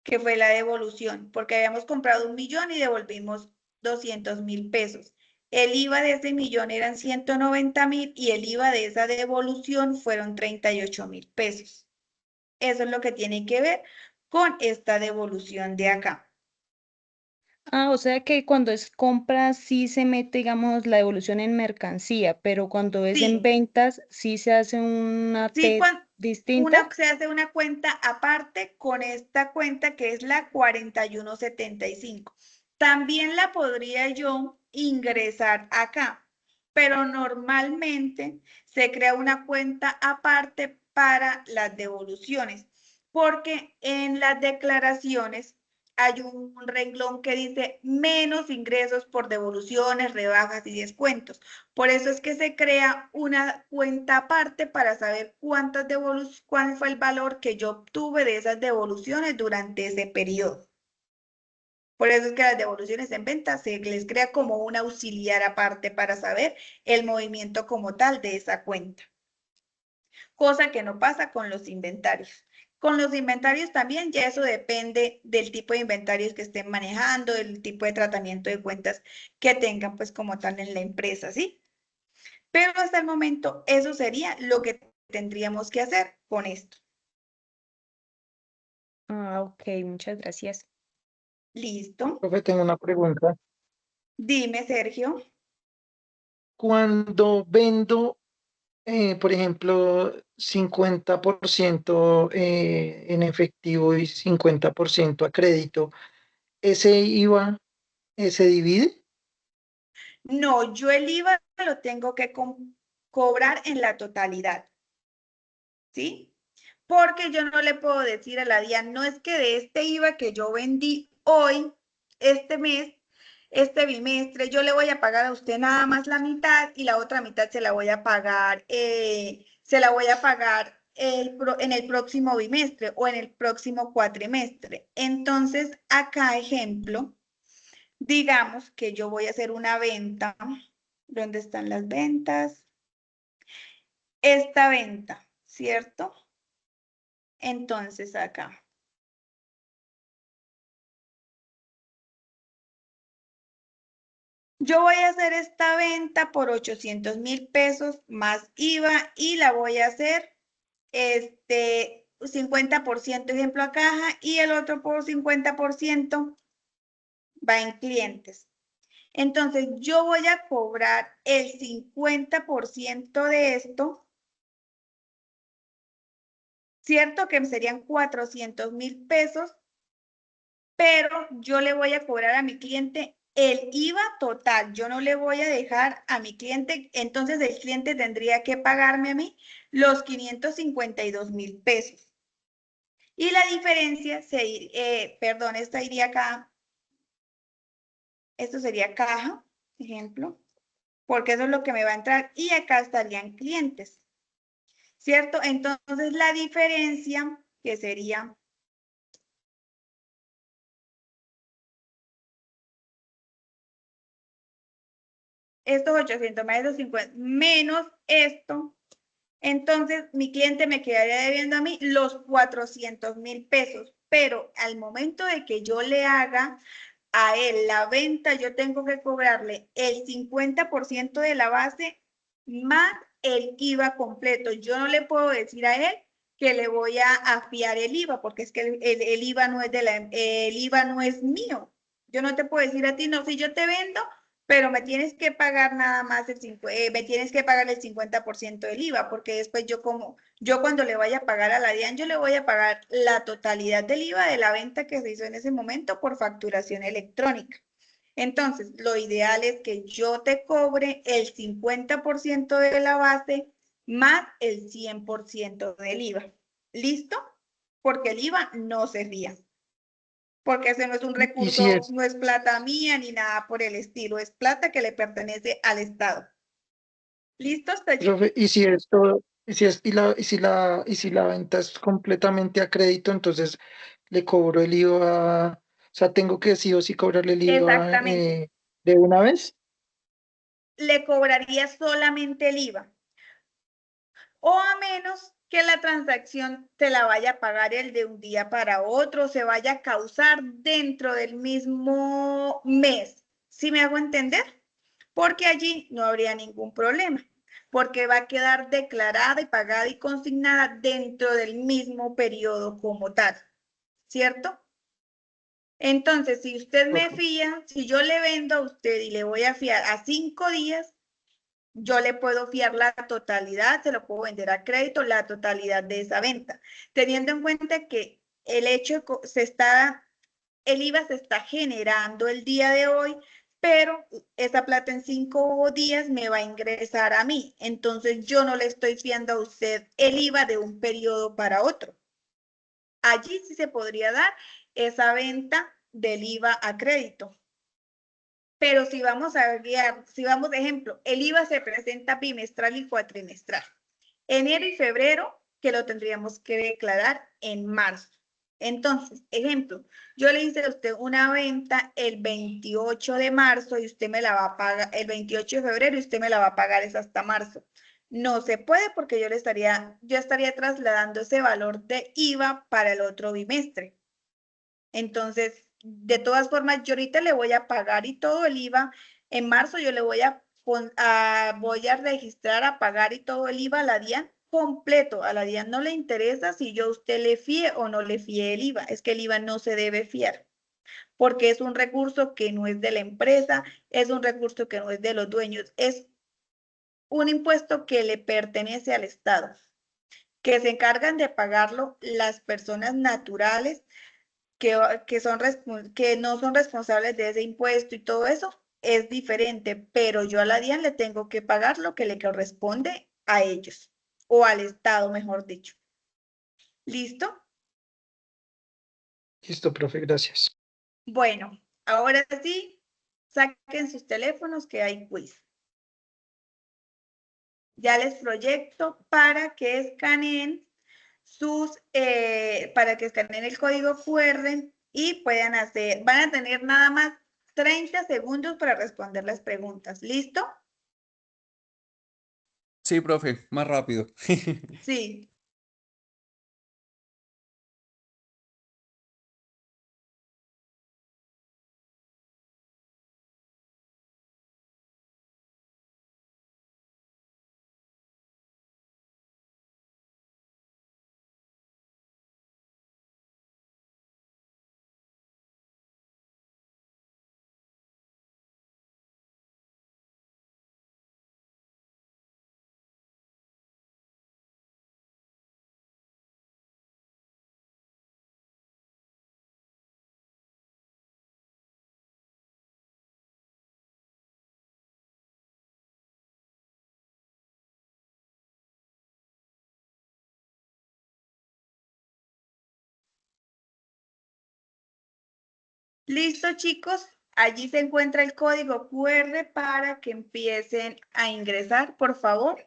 que fue la devolución, porque habíamos comprado 1.000.000 y devolvimos 200.000 pesos. El IVA de ese millón eran 190.000 y el IVA de esa devolución fueron 38.000 pesos. Eso es lo que tiene que ver con esta devolución de acá. Ah, o sea que cuando es compra sí se mete, digamos, la devolución en mercancía, pero cuando es en Sí, ventas sí se hace una sí, T distinta. se hace una cuenta aparte con esta cuenta que es la 4175. También la podría yo ingresar acá, pero normalmente se crea una cuenta aparte para las devoluciones, porque en las declaraciones hay un renglón que dice menos ingresos por devoluciones, rebajas y descuentos. Por eso es que se crea una cuenta aparte para saber cuál fue el valor que yo obtuve de esas devoluciones durante ese periodo. Por eso es que las devoluciones en venta se les crea como un auxiliar aparte para saber el movimiento como tal de esa cuenta. Cosa que no pasa con los inventarios. Con los inventarios también, ya eso depende del tipo de inventarios que estén manejando, del tipo de tratamiento de cuentas que tengan pues como tal en la empresa, ¿sí? Pero hasta el momento eso sería lo que tendríamos que hacer con esto. Ah, ok, muchas gracias. ¿Listo? profe, tengo una pregunta. Dime, Sergio. Cuando vendo, por ejemplo, 50% en efectivo y 50% a crédito, ¿ese IVA se divide? No, yo el IVA lo tengo que cobrar en la totalidad, ¿sí? Porque yo no le puedo decir a la DIAN, no es que de este IVA que yo vendí hoy, este mes, este bimestre, yo le voy a pagar a usted nada más la mitad y la otra mitad se la voy a pagar, en el próximo bimestre o en el próximo cuatrimestre. Entonces, acá, ejemplo, digamos que yo voy a hacer una venta. ¿Dónde están las ventas? Esta venta, ¿cierto? Entonces, acá. Yo voy a hacer esta venta por 800.000 pesos más IVA y la voy a hacer 50% ejemplo a caja y el otro por 50% va en clientes. Entonces, yo voy a cobrar el 50% de esto, ¿cierto? Que serían 400.000 pesos, pero yo le voy a cobrar a mi cliente el IVA total. Yo no le voy a dejar a mi cliente, entonces el cliente tendría que pagarme a mí los 552.000 pesos. Y la diferencia, perdón, esta iría acá, esto sería caja, ejemplo, porque eso es lo que me va a entrar y acá estarían clientes, ¿cierto? Entonces la diferencia que sería estos 800 más esos 50 menos esto, entonces mi cliente me quedaría debiendo a mí los 400.000 pesos, pero al momento de que yo le haga a él la venta, yo tengo que cobrarle el 50% de la base más el IVA completo. Yo no le puedo decir a él que le voy a afiar el IVA, porque es que el IVA no es el IVA no es mío. Yo no te puedo decir a ti, no, si yo te vendo, pero me tienes que pagar nada más me tienes que pagar el 50% del IVA, porque después yo cuando le vaya a pagar a la DIAN, yo le voy a pagar la totalidad del IVA de la venta que se hizo en ese momento por facturación electrónica. Entonces, lo ideal es que yo te cobre el 50% de la base más el 100% del IVA. ¿Listo? Porque el IVA no se ría. Porque ese no es un Y si recurso, es, no es plata mía ni nada por el estilo, es plata que le pertenece al Estado. ¿Listo hasta allí? profe, y si la venta es completamente a crédito, entonces le cobro el IVA, o sea, tengo que sí o sí cobrarle el IVA Exactamente. de una vez. Le cobraría solamente el IVA. O a menos que la transacción se la vaya a pagar el de un día para otro, se vaya a causar dentro del mismo mes. ¿Sí me hago entender? Porque allí no habría ningún problema, porque va a quedar declarada y pagada y consignada dentro del mismo periodo como tal, ¿cierto? Entonces, si usted me Ok. fía, si yo le vendo a usted y le voy a fiar a 5 días, yo le puedo fiar la totalidad, se lo puedo vender a crédito, la totalidad de esa venta, teniendo en cuenta que el hecho el IVA se está generando el día de hoy, pero esa plata en 5 días me va a ingresar a mí. Entonces yo no le estoy fiando a usted el IVA de un periodo para otro. Allí sí se podría dar esa venta del IVA a crédito. Pero si vamos a guiar, si vamos de ejemplo, el IVA se presenta bimestral y cuatrimestral. Enero y febrero, que lo tendríamos que declarar en marzo. Entonces, ejemplo, yo le hice a usted una venta el 28 de marzo y usted me la va a pagar el 28 de febrero y usted me la va a pagar es hasta marzo. No se puede porque yo estaría trasladando ese valor de IVA para el otro bimestre. Entonces, de todas formas, yo ahorita le voy a pagar y todo el IVA. En marzo yo le voy voy a registrar a pagar y todo el IVA a la DIAN completo. A la DIAN no le interesa si yo a usted le fíe o no le fíe el IVA. Es que el IVA no se debe fiar porque es un recurso que no es de la empresa, es un recurso que no es de los dueños, es un impuesto que le pertenece al Estado, que se encargan de pagarlo las personas naturales que no son responsables de ese impuesto y todo eso, es diferente, pero yo a la DIAN le tengo que pagar lo que le corresponde a ellos, o al Estado, mejor dicho. ¿Listo? Listo, profe, gracias. Bueno, ahora sí, saquen sus teléfonos que hay quiz. Ya les proyecto para que escaneen el código QR y van a tener nada más 30 segundos para responder las preguntas. ¿Listo? Sí, profe, más rápido. Sí. Listo, chicos. Allí se encuentra el código QR para que empiecen a ingresar, por favor.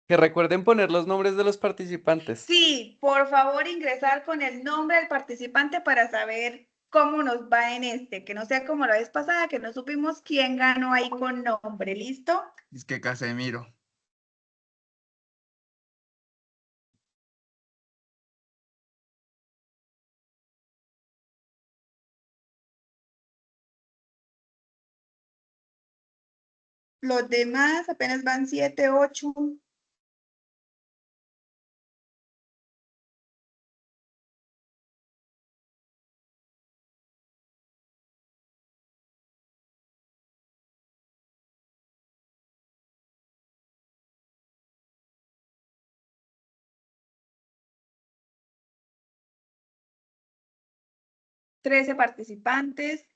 Que recuerden poner los nombres de los participantes. Sí, por favor, ingresar con el nombre del participante para saber cómo nos va en este, que no sea como la vez pasada, que no supimos quién ganó ahí con nombre. ¿Listo? Es que Casemiro. Los demás apenas van 7, 8. Trece participantes,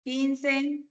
15.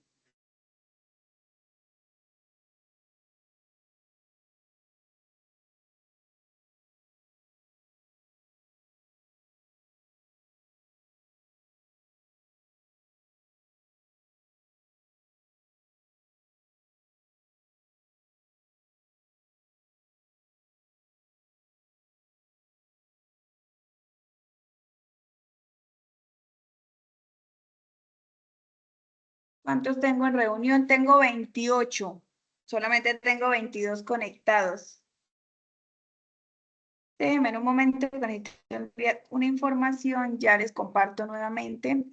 ¿Cuántos tengo en reunión? Tengo 28. Solamente tengo 22 conectados. Déjenme en un momento que necesito enviar una información, ya les comparto nuevamente.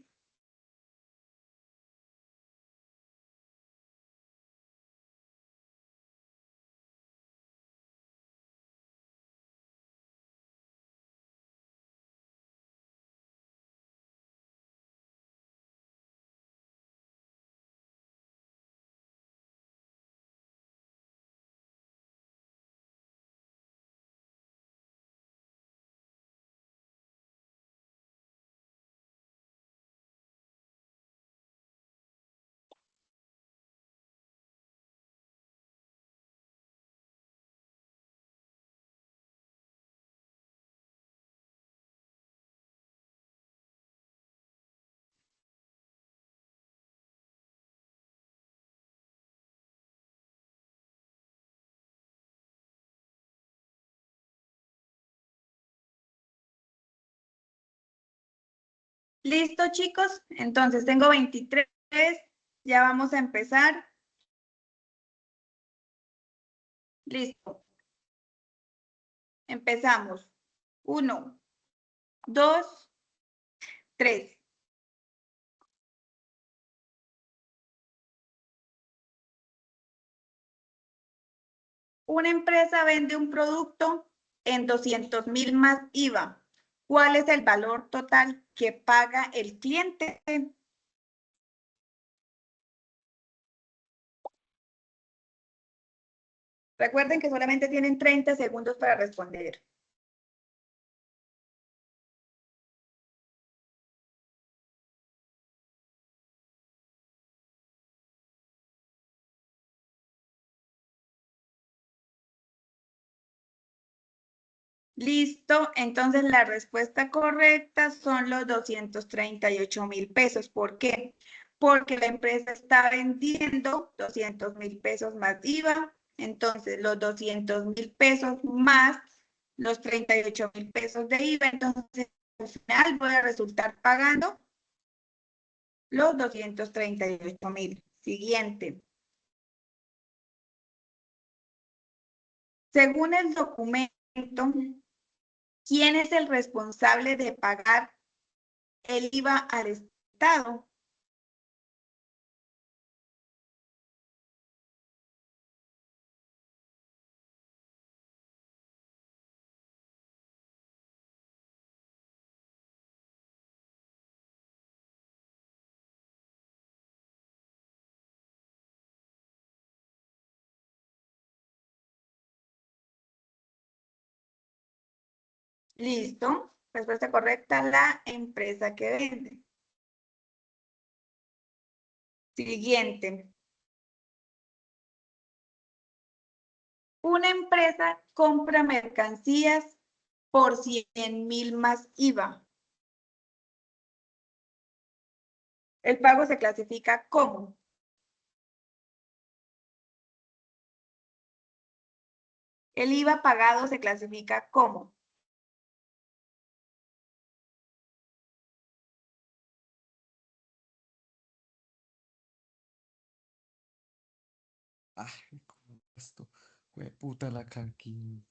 Listo, chicos. Entonces tengo 23. Ya vamos a empezar. Listo. Empezamos. 1, 2, 3. Una empresa vende un producto en 200.000 más IVA. ¿Cuál es el valor total que paga el cliente? Recuerden que solamente tienen 30 segundos para responder. Listo, entonces la respuesta correcta son los 238.000 pesos. ¿Por qué? Porque la empresa está vendiendo 200.000 pesos más IVA. Entonces, los 200.000 pesos más los 38.000 pesos de IVA. Entonces, al final voy a resultar pagando los 238.000. Siguiente. Según el documento, ¿quién es el responsable de pagar el IVA al Estado? Listo. Respuesta correcta, la empresa que vende. Siguiente. Una empresa compra mercancías por 100.000 más IVA. El pago se clasifica como. El IVA pagado se clasifica como. Ay, ¿cómo esto? Puta la canquín.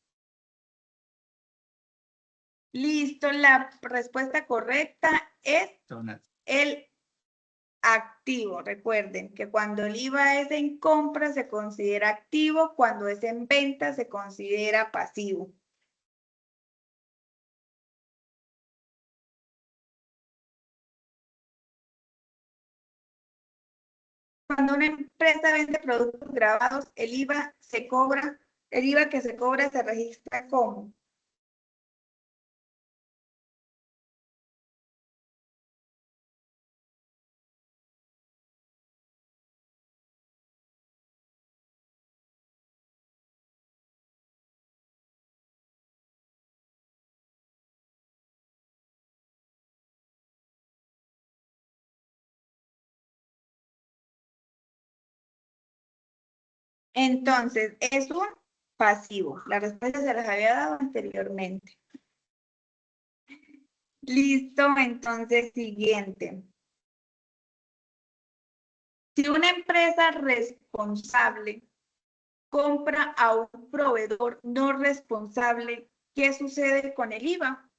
Listo, la respuesta correcta es el activo. Recuerden que cuando el IVA es en compra se considera activo, cuando es en venta se considera pasivo. Cuando una empresa vende productos grabados, el IVA que se cobra se registra como. Entonces, es un pasivo. La respuesta se las había dado anteriormente. Listo, entonces siguiente. Si una empresa responsable compra a un proveedor no responsable, ¿qué sucede con el IVA?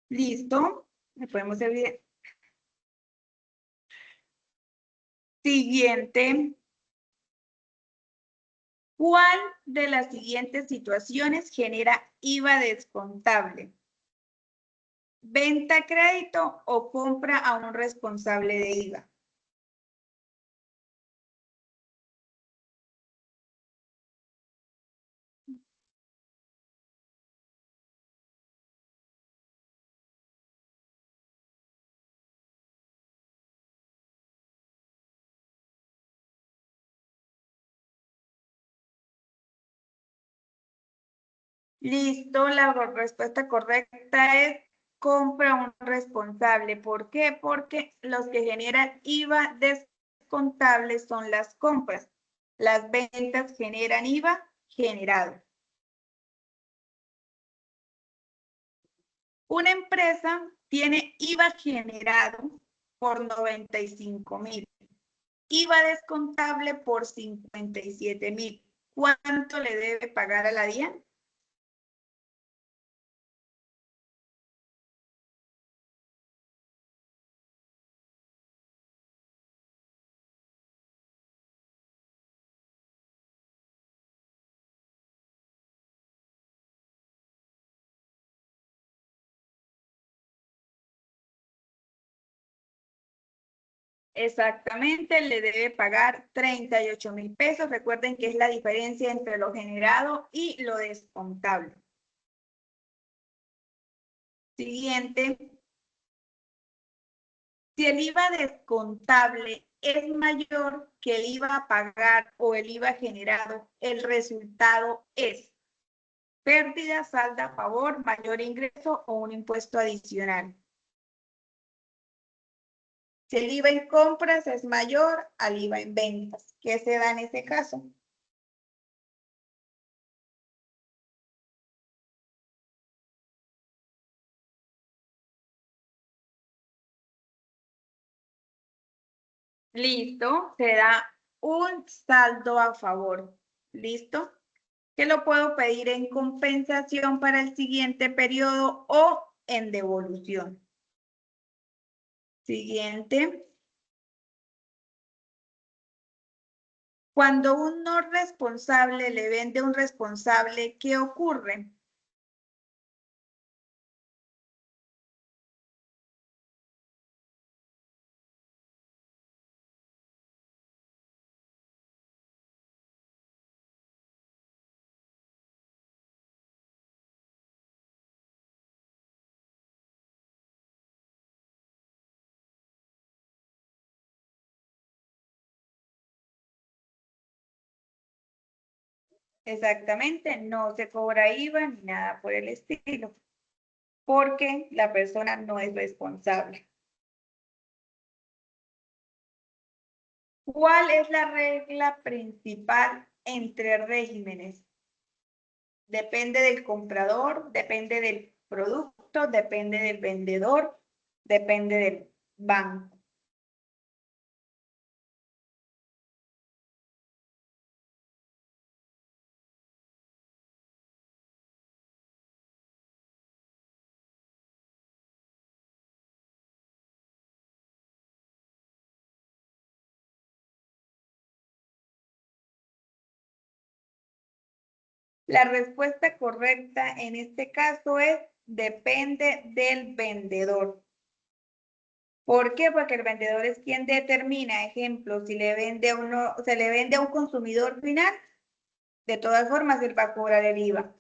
Listo, le podemos ver. Siguiente. ¿Cuál de las siguientes situaciones genera IVA descontable? ¿Venta a crédito o compra a un responsable de IVA? Listo, la respuesta correcta es compra a un responsable. ¿Por qué? Porque los que generan IVA descontable son las compras. Las ventas generan IVA generado. Una empresa tiene IVA generado por 95,000. IVA descontable por 57,000. ¿Cuánto le debe pagar a la DIAN? Exactamente, le debe pagar 38,000 pesos. Recuerden que es la diferencia entre lo generado y lo descontable. Siguiente. Si el IVA descontable es mayor que el IVA a pagar o el IVA generado, el resultado es pérdida, salda a favor, mayor ingreso o un impuesto adicional. Si el IVA en compras es mayor al IVA en ventas, ¿qué se da en ese caso? Listo, se da un saldo a favor. ¿Listo? Que lo puedo pedir en compensación para el siguiente periodo o en devolución. Siguiente. Cuando un no responsable le vende a un responsable, ¿qué ocurre? Exactamente, no se cobra IVA ni nada por el estilo, porque la persona no es responsable. ¿Cuál es la regla principal entre regímenes? Depende del comprador, depende del producto, depende del vendedor, depende del banco. La respuesta correcta en este caso es depende del vendedor. ¿Por qué? Porque el vendedor es quien determina, ejemplo, si le vende a uno, se le vende a un consumidor final, de todas formas él va a cobrar el IVA.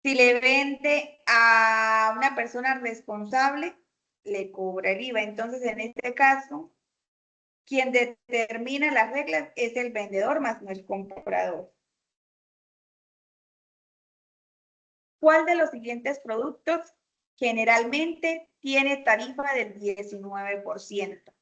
Si le vende a una persona responsable, le cobra el IVA. Entonces, en este caso, quien determina las reglas es el vendedor más no el comprador. ¿Cuál de los siguientes productos generalmente tiene tarifa del 19%?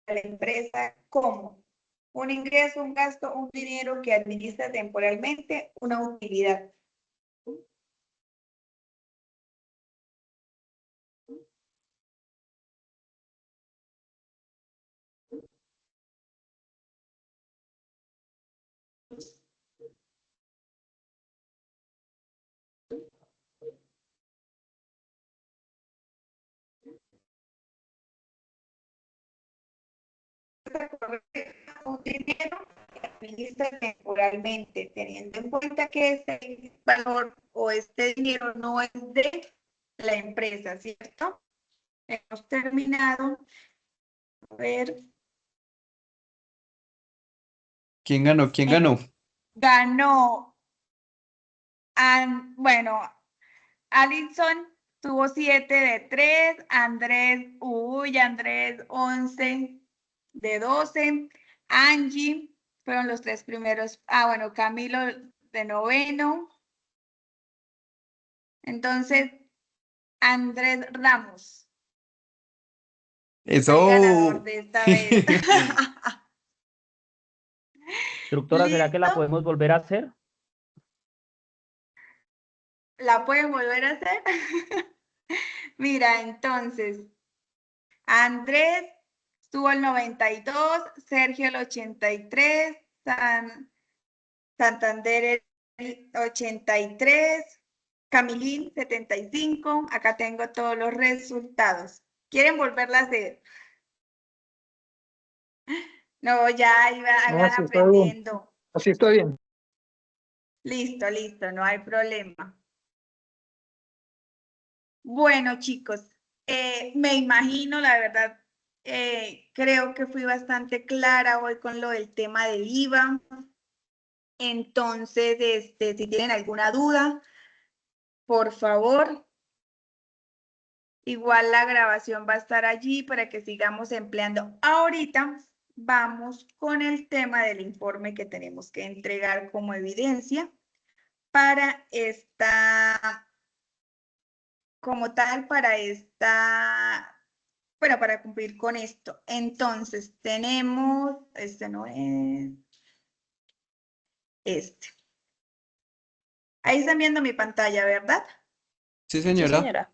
La empresa como un ingreso, un gasto, un dinero que administra temporalmente, una utilidad. Un dinero que administra temporalmente, teniendo en cuenta que este valor o este dinero no es de la empresa, ¿cierto? Hemos terminado. A ver. ¿Quién ganó? ¿Quién ganó? Ganó, bueno, Alison tuvo 7 de 3, Andrés 11 de 12, Angie fueron los 3 primeros, bueno, Camilo de noveno. Entonces, Andrés Ramos, Eso. el ganador de esta vez. Instructora, ¿será que la ¿Listo? podemos volver a hacer? ¿La pueden volver a hacer? Mira, entonces, Andrés estuvo el 92, Sergio el 83, Santander el 83, Camilín 75. Acá tengo todos los resultados. ¿Quieren volverla a hacer? No, ya No, iban así está bien. aprendiendo. Así está bien. Listo, listo, no hay problema. Bueno, chicos, me imagino, la verdad, creo que fui bastante clara hoy con lo del tema del IVA. Entonces, si tienen alguna duda, por favor, igual la grabación va a estar allí para que sigamos empleando. Ahorita vamos con el tema del informe que tenemos que entregar como evidencia para esta, como tal, bueno, para cumplir con esto. Entonces, tenemos, este no es, este. Ahí están viendo mi pantalla, ¿verdad? Sí, Sí, señora. señora.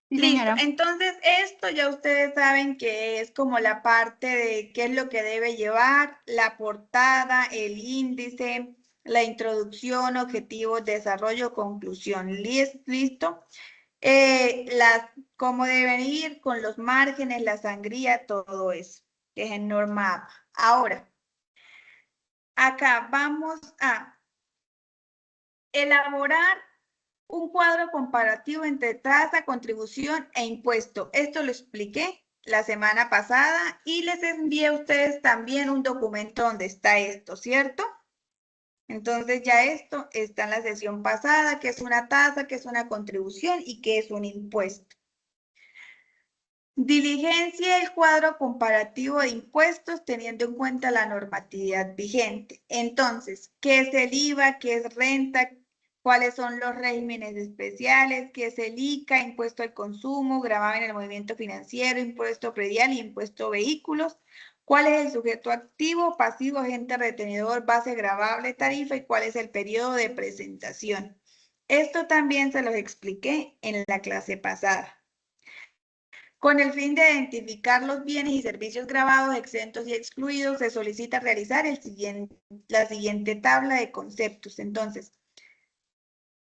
Sí, Listo, señora. entonces esto ya ustedes saben que es como la parte de qué es lo que debe llevar, la portada, el índice, la introducción, objetivos, desarrollo, conclusión. ¿Listo? Cómo deben ir con los márgenes, la sangría, todo eso, que es en norma APA. Ahora, acá vamos a elaborar un cuadro comparativo entre tasa, contribución e impuesto. Esto lo expliqué la semana pasada y les envié a ustedes también un documento donde está esto, ¿cierto? Entonces ya esto está en la sesión pasada, que es una tasa, que es una contribución y que es un impuesto. Diligencia el cuadro comparativo de impuestos teniendo en cuenta la normatividad vigente. Entonces, ¿qué es el IVA? ¿Qué es renta? ¿Cuáles son los regímenes especiales? ¿Qué es el ICA? Impuesto al consumo, gravamen en el movimiento financiero, impuesto predial y impuesto vehículos. ¿Cuál es el sujeto activo, pasivo, agente retenedor, base gravable, tarifa y cuál es el periodo de presentación? Esto también se los expliqué en la clase pasada. Con el fin de identificar los bienes y servicios gravados, exentos y excluidos, se solicita realizar la siguiente tabla de conceptos. Entonces,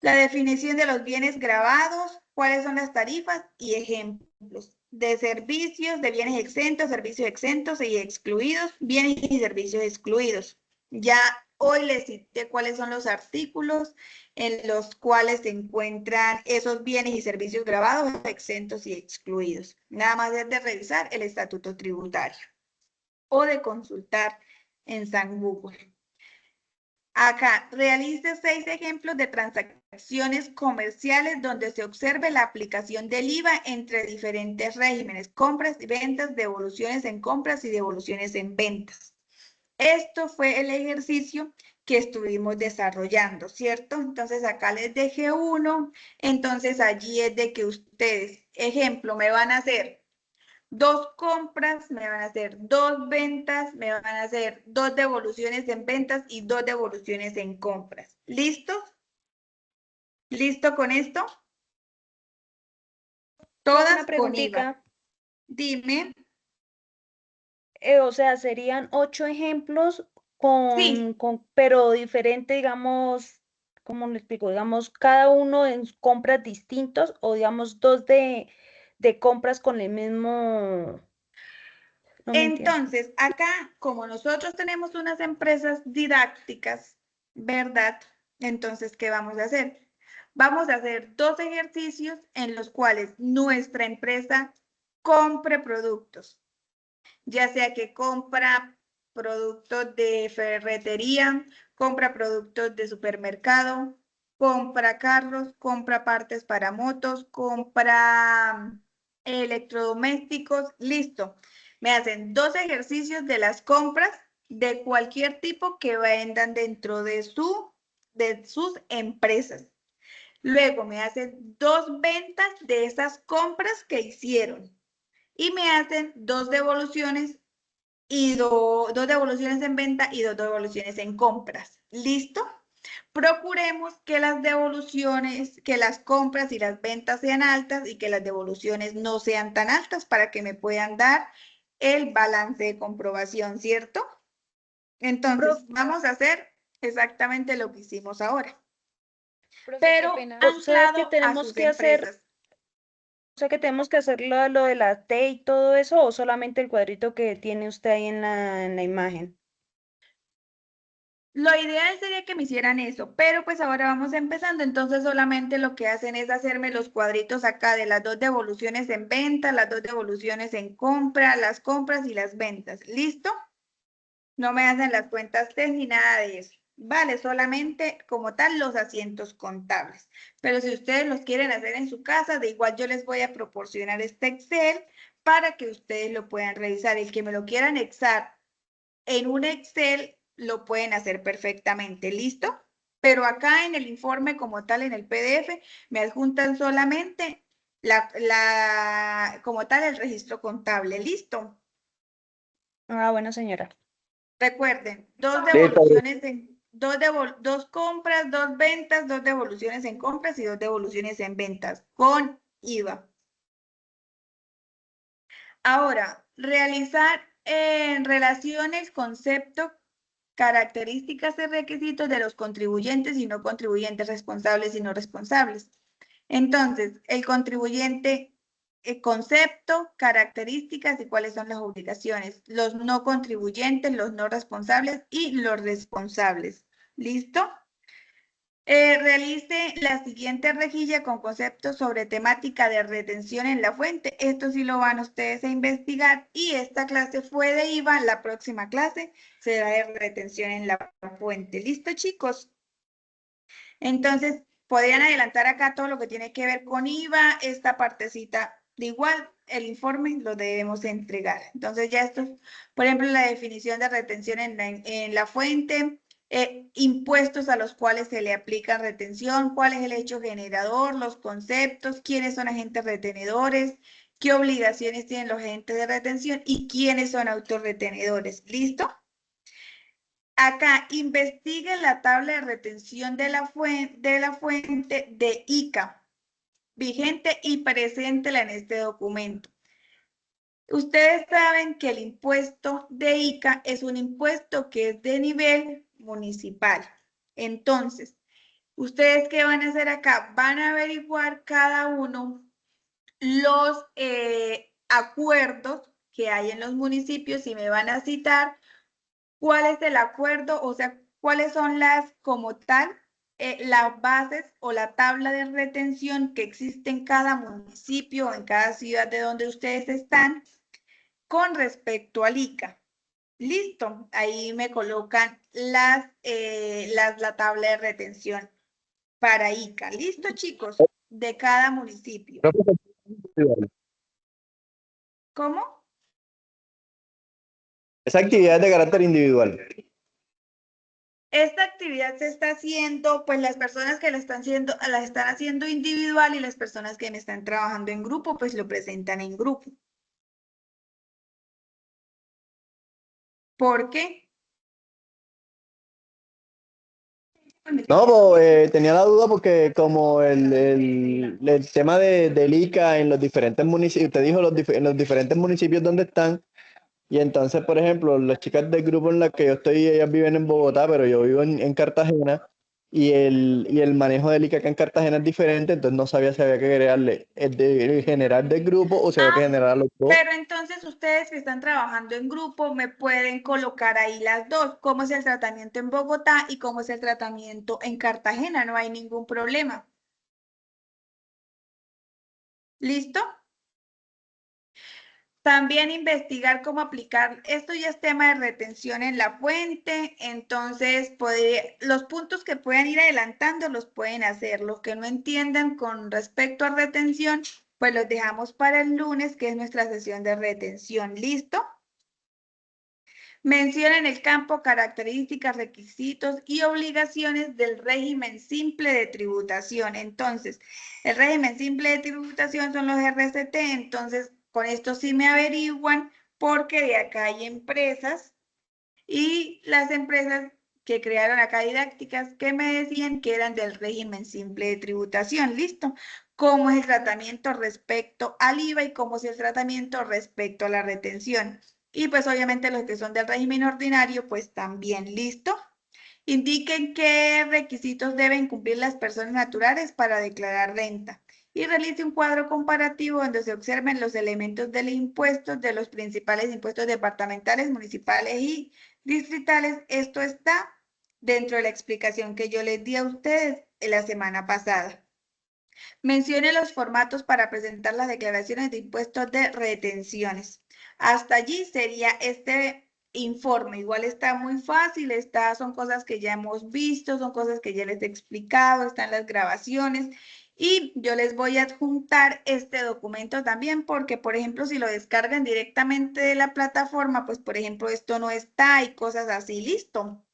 la definición de los bienes gravados, cuáles son las tarifas y ejemplos de servicios, de bienes exentos, servicios exentos y excluidos, bienes y servicios excluidos. Ya hoy les cité cuáles son los artículos en los cuales se encuentran esos bienes y servicios gravados, exentos y excluidos. Nada más es de revisar el estatuto tributario o de consultar en San Google. Acá, realice 6 ejemplos de transacciones comerciales donde se observe la aplicación del IVA entre diferentes regímenes, compras y ventas, devoluciones en compras y devoluciones en ventas. Esto fue el ejercicio que estuvimos desarrollando, ¿cierto? Entonces acá les dejé uno, entonces allí es de que ustedes, ejemplo, me van a hacer 2 compras, me van a hacer 2 ventas, me van a hacer 2 devoluciones en ventas y 2 devoluciones en compras. ¿Listo? ¿Listo con esto? Todas Una con IVA. preguntita. Dime. O sea, serían 8 ejemplos Sí. pero diferente, digamos, ¿cómo le explico? Digamos, cada uno en compras distintos o digamos 2 de compras con el mismo. No me entiendo. Entonces, acá, como nosotros tenemos unas empresas didácticas, ¿verdad? Entonces, ¿qué vamos a hacer? Vamos a hacer 2 ejercicios en los cuales nuestra empresa compre productos, ya sea que compra productos de ferretería, compra productos de supermercado, compra carros, compra partes para motos, compra electrodomésticos, listo. Me hacen 2 ejercicios de las compras de cualquier tipo que vendan dentro de sus empresas. Luego me hacen 2 ventas de esas compras que hicieron y me hacen 2 devoluciones y 2 devoluciones en venta y 2 devoluciones en compras. ¿Listo? Procuremos que las devoluciones, que las compras y las ventas sean altas y que las devoluciones no sean tan altas para que me puedan dar el balance de comprobación, ¿cierto? Entonces, vamos a hacer exactamente lo que hicimos ahora, Profe, qué pero pena. O sea que anclado a tenemos sus que hacer, empresas. o sea que tenemos que hacer lo de la T y todo eso, o solamente el cuadrito que tiene usted ahí en la imagen. Lo ideal sería que me hicieran eso, pero pues ahora vamos empezando, entonces solamente lo que hacen es hacerme los cuadritos acá de las 2 devoluciones en venta, las 2 devoluciones en compra, las compras y las ventas. ¿Listo? No me hacen las cuentas TES ni nada de eso. Vale, solamente como tal los asientos contables. Pero si ustedes los quieren hacer en su casa, de igual yo les voy a proporcionar este Excel para que ustedes lo puedan revisar. El que me lo quiera anexar en un Excel lo pueden hacer perfectamente, ¿listo? Pero acá en el informe como tal, en el PDF, me adjuntan solamente como tal el registro contable, ¿listo? Ah, bueno, señora. Recuerden, 2 Listo. devoluciones en, 2 compras, 2 ventas, 2 devoluciones en compras y 2 devoluciones en ventas con IVA. Ahora, realizar en relación el concepto características y requisitos de los contribuyentes y no contribuyentes, responsables y no responsables. Entonces, el contribuyente, concepto, características y cuáles son las obligaciones. Los no contribuyentes, los no responsables y los responsables. ¿Listo? Realice la siguiente rejilla con conceptos sobre temática de retención en la fuente. Esto sí lo van ustedes a investigar y esta clase fue de IVA. La próxima clase será de retención en la fuente. ¿Listo, chicos? Entonces, podrían adelantar acá todo lo que tiene que ver con IVA. Esta partecita de igual, el informe lo debemos entregar. Entonces, ya esto, por ejemplo, la definición de retención en la fuente. Impuestos a los cuales se le aplica retención, cuál es el hecho generador, los conceptos, quiénes son agentes retenedores, qué obligaciones tienen los agentes de retención y quiénes son autorretenedores. ¿Listo? Acá, investigue la tabla de retención de la fuente de ICA, vigente y preséntela en este documento. Ustedes saben que el impuesto de ICA es un impuesto que es de nivel municipal. Entonces, ¿ustedes qué van a hacer acá? Van a averiguar cada uno los acuerdos que hay en los municipios y me van a citar cuál es el acuerdo, o sea, cuáles son las, como tal, las bases o la tabla de retención que existe en cada municipio o en cada ciudad de donde ustedes están con respecto al ICA. Listo, ahí me colocan la tabla de retención para ICA. Listo, chicos, de cada municipio. ¿Cómo? Esa actividad es de carácter individual. Esta actividad se está haciendo, pues las personas que la están haciendo individual y las personas que me están trabajando en grupo, pues lo presentan en grupo. ¿Por qué? No, pues tenía la duda porque como el tema del ICA en los diferentes municipios, usted dijo en los diferentes municipios donde están, y entonces, por ejemplo, las chicas del grupo en la que yo estoy, ellas viven en Bogotá, pero yo vivo en Cartagena, y el manejo del ICA acá en Cartagena es diferente, entonces no sabía si había que agregarle el general del grupo o si había que generar a los dos. Pero entonces ustedes que están trabajando en grupo me pueden colocar ahí las dos, cómo es el tratamiento en Bogotá y cómo es el tratamiento en Cartagena, no hay ningún problema. ¿Listo? También investigar cómo aplicar, esto ya es tema de retención en la fuente, entonces los puntos que puedan ir adelantando los pueden hacer, los que no entiendan con respecto a retención, pues los dejamos para el lunes, que es nuestra sesión de retención. ¿Listo? Menciona en el campo características, requisitos y obligaciones del régimen simple de tributación. Entonces, el régimen simple de tributación son los RCT, entonces con esto sí me averiguan porque de acá hay empresas y las empresas que crearon acá didácticas que me decían que eran del régimen simple de tributación. ¿Listo? ¿Cómo es el tratamiento respecto al IVA y cómo es el tratamiento respecto a la retención? Y pues obviamente los que son del régimen ordinario, pues también. ¿Listo? Indiquen qué requisitos deben cumplir las personas naturales para declarar renta y realice un cuadro comparativo donde se observen los elementos del impuesto de los principales impuestos departamentales, municipales y distritales. Esto está dentro de la explicación que yo les di a ustedes la semana pasada. Mencione los formatos para presentar las declaraciones de impuestos de retenciones. Hasta allí sería este informe. Igual está muy fácil, son cosas que ya hemos visto, son cosas que ya les he explicado, están las grabaciones. Y yo les voy a adjuntar este documento también porque, por ejemplo, si lo descargan directamente de la plataforma, pues, por ejemplo, esto no está y cosas así, listo.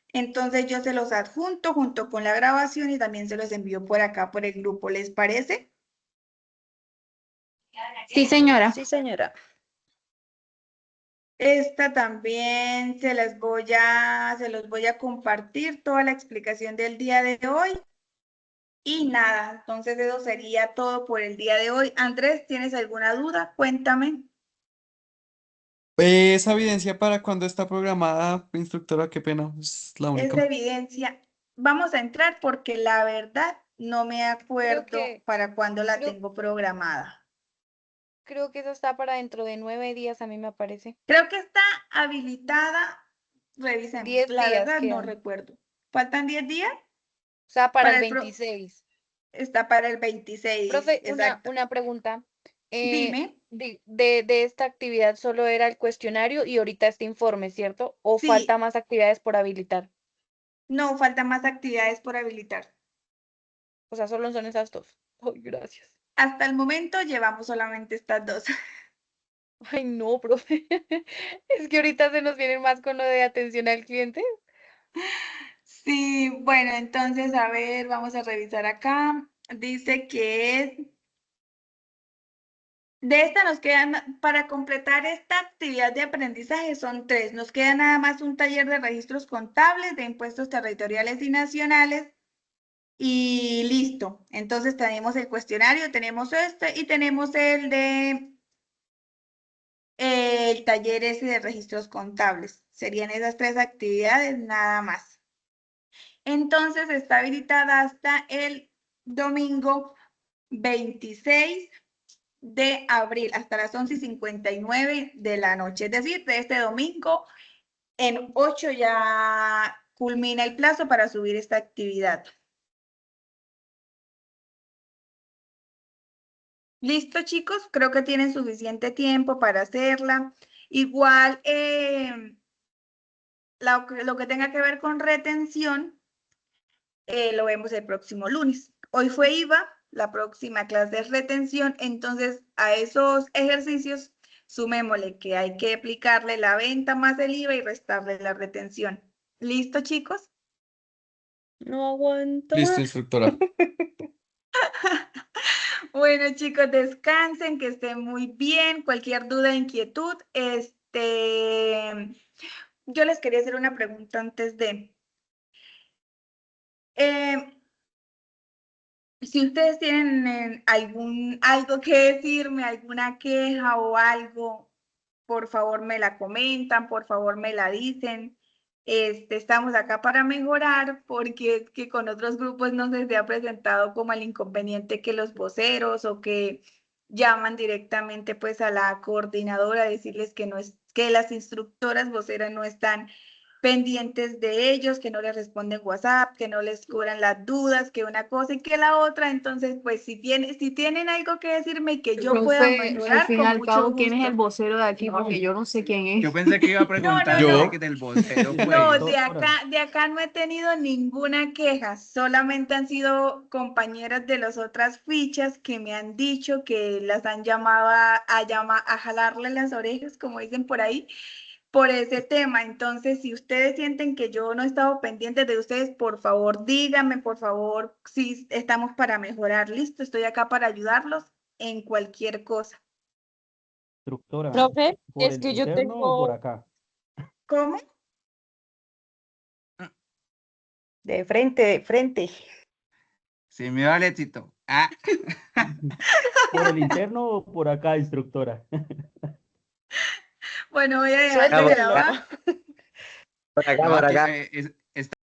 Entonces yo se los adjunto junto con la grabación y también se los envío por acá por el grupo. ¿Les parece? Sí, señora. Sí, señora. Esta también se los voy a compartir toda la explicación del día de hoy. Y nada, entonces eso sería todo por el día de hoy. Andrés, ¿tienes alguna duda? Cuéntame. Esa evidencia para cuando está programada, instructora, qué pena, es la única. Esa evidencia, vamos a entrar porque la verdad no me acuerdo que- para cuándo la creo- tengo programada. Creo que eso está para dentro de 9 días, a mí me parece. Creo que está habilitada, revisemos, 10 la días verdad no quedan. recuerdo. ¿Faltan 10 días? O sea, para el Para el pro- 26. Está para el 26, Profe, exacto. una pregunta. Dime. De esta actividad solo era el cuestionario y ahorita este informe, ¿cierto? ¿O Sí. falta más actividades por habilitar? No, faltan más actividades por habilitar. O sea, solo son esas dos. Ay, gracias. Hasta el momento llevamos solamente estas dos. Ay, no, profe. Es que ahorita se nos vienen más con lo de atención al cliente. Sí, bueno, entonces, a ver, vamos a revisar acá. Dice que es... De esta nos quedan, para completar esta actividad de aprendizaje son 3. Nos queda nada más un taller de registros contables, de impuestos territoriales y nacionales. Y listo. Entonces tenemos el cuestionario, tenemos este y tenemos el de el taller ese de registros contables. Serían esas 3 actividades nada más. Entonces está habilitada hasta el domingo 26 de abril, hasta las 11:59 de la noche. Es decir, de este domingo en 8 ya culmina el plazo para subir esta actividad. Listo, chicos, creo que tienen suficiente tiempo para hacerla. Igual, lo que tenga que ver con retención, lo vemos el próximo lunes. Hoy fue IVA, la próxima clase es retención, entonces a esos ejercicios sumémosle que hay que aplicarle la venta más el IVA y restarle la retención. ¿Listo, chicos? No aguanto Listo, más. instructora. Bueno, chicos, descansen, que estén muy bien. Cualquier duda, inquietud, yo les quería hacer una pregunta antes de... si ustedes tienen algo que decirme, alguna queja o algo, por favor me la comentan, por favor me la dicen. Estamos acá para mejorar porque es que con otros grupos no se ha presentado como el inconveniente que los voceros o que llaman directamente pues a la coordinadora a decirles que no es, que las instructoras voceras no están pendientes de ellos, que no les responden WhatsApp, que no les cubran las dudas, que una cosa y que la otra. Entonces, pues si tienen algo que decirme que yo pueda Profe, al mejorar, fin y con al mucho cabo, ¿quién es el gusto. vocero de aquí? Porque yo no sé quién es. Yo pensé que iba a preguntar Yo. que del vocero fue. No, de acá no he tenido ninguna queja, solamente han sido compañeras de las otras fichas que me han dicho que las han llamado a jalarle las orejas, como dicen por ahí, por ese tema. Entonces, si ustedes sienten que yo no he estado pendiente de ustedes, por favor, díganme, por favor, si estamos para mejorar. Listo, estoy acá para ayudarlos en cualquier cosa. Instructora, Profe, ¿por es el que yo interno o por tengo acá? ¿Cómo? de frente, de frente. Sí, me vale, Tito. Ah. ¿Por el interno o por acá, instructora? Bueno, voy a dejar de Suéltelo. grabar. Por acá, No, por aquí, acá. está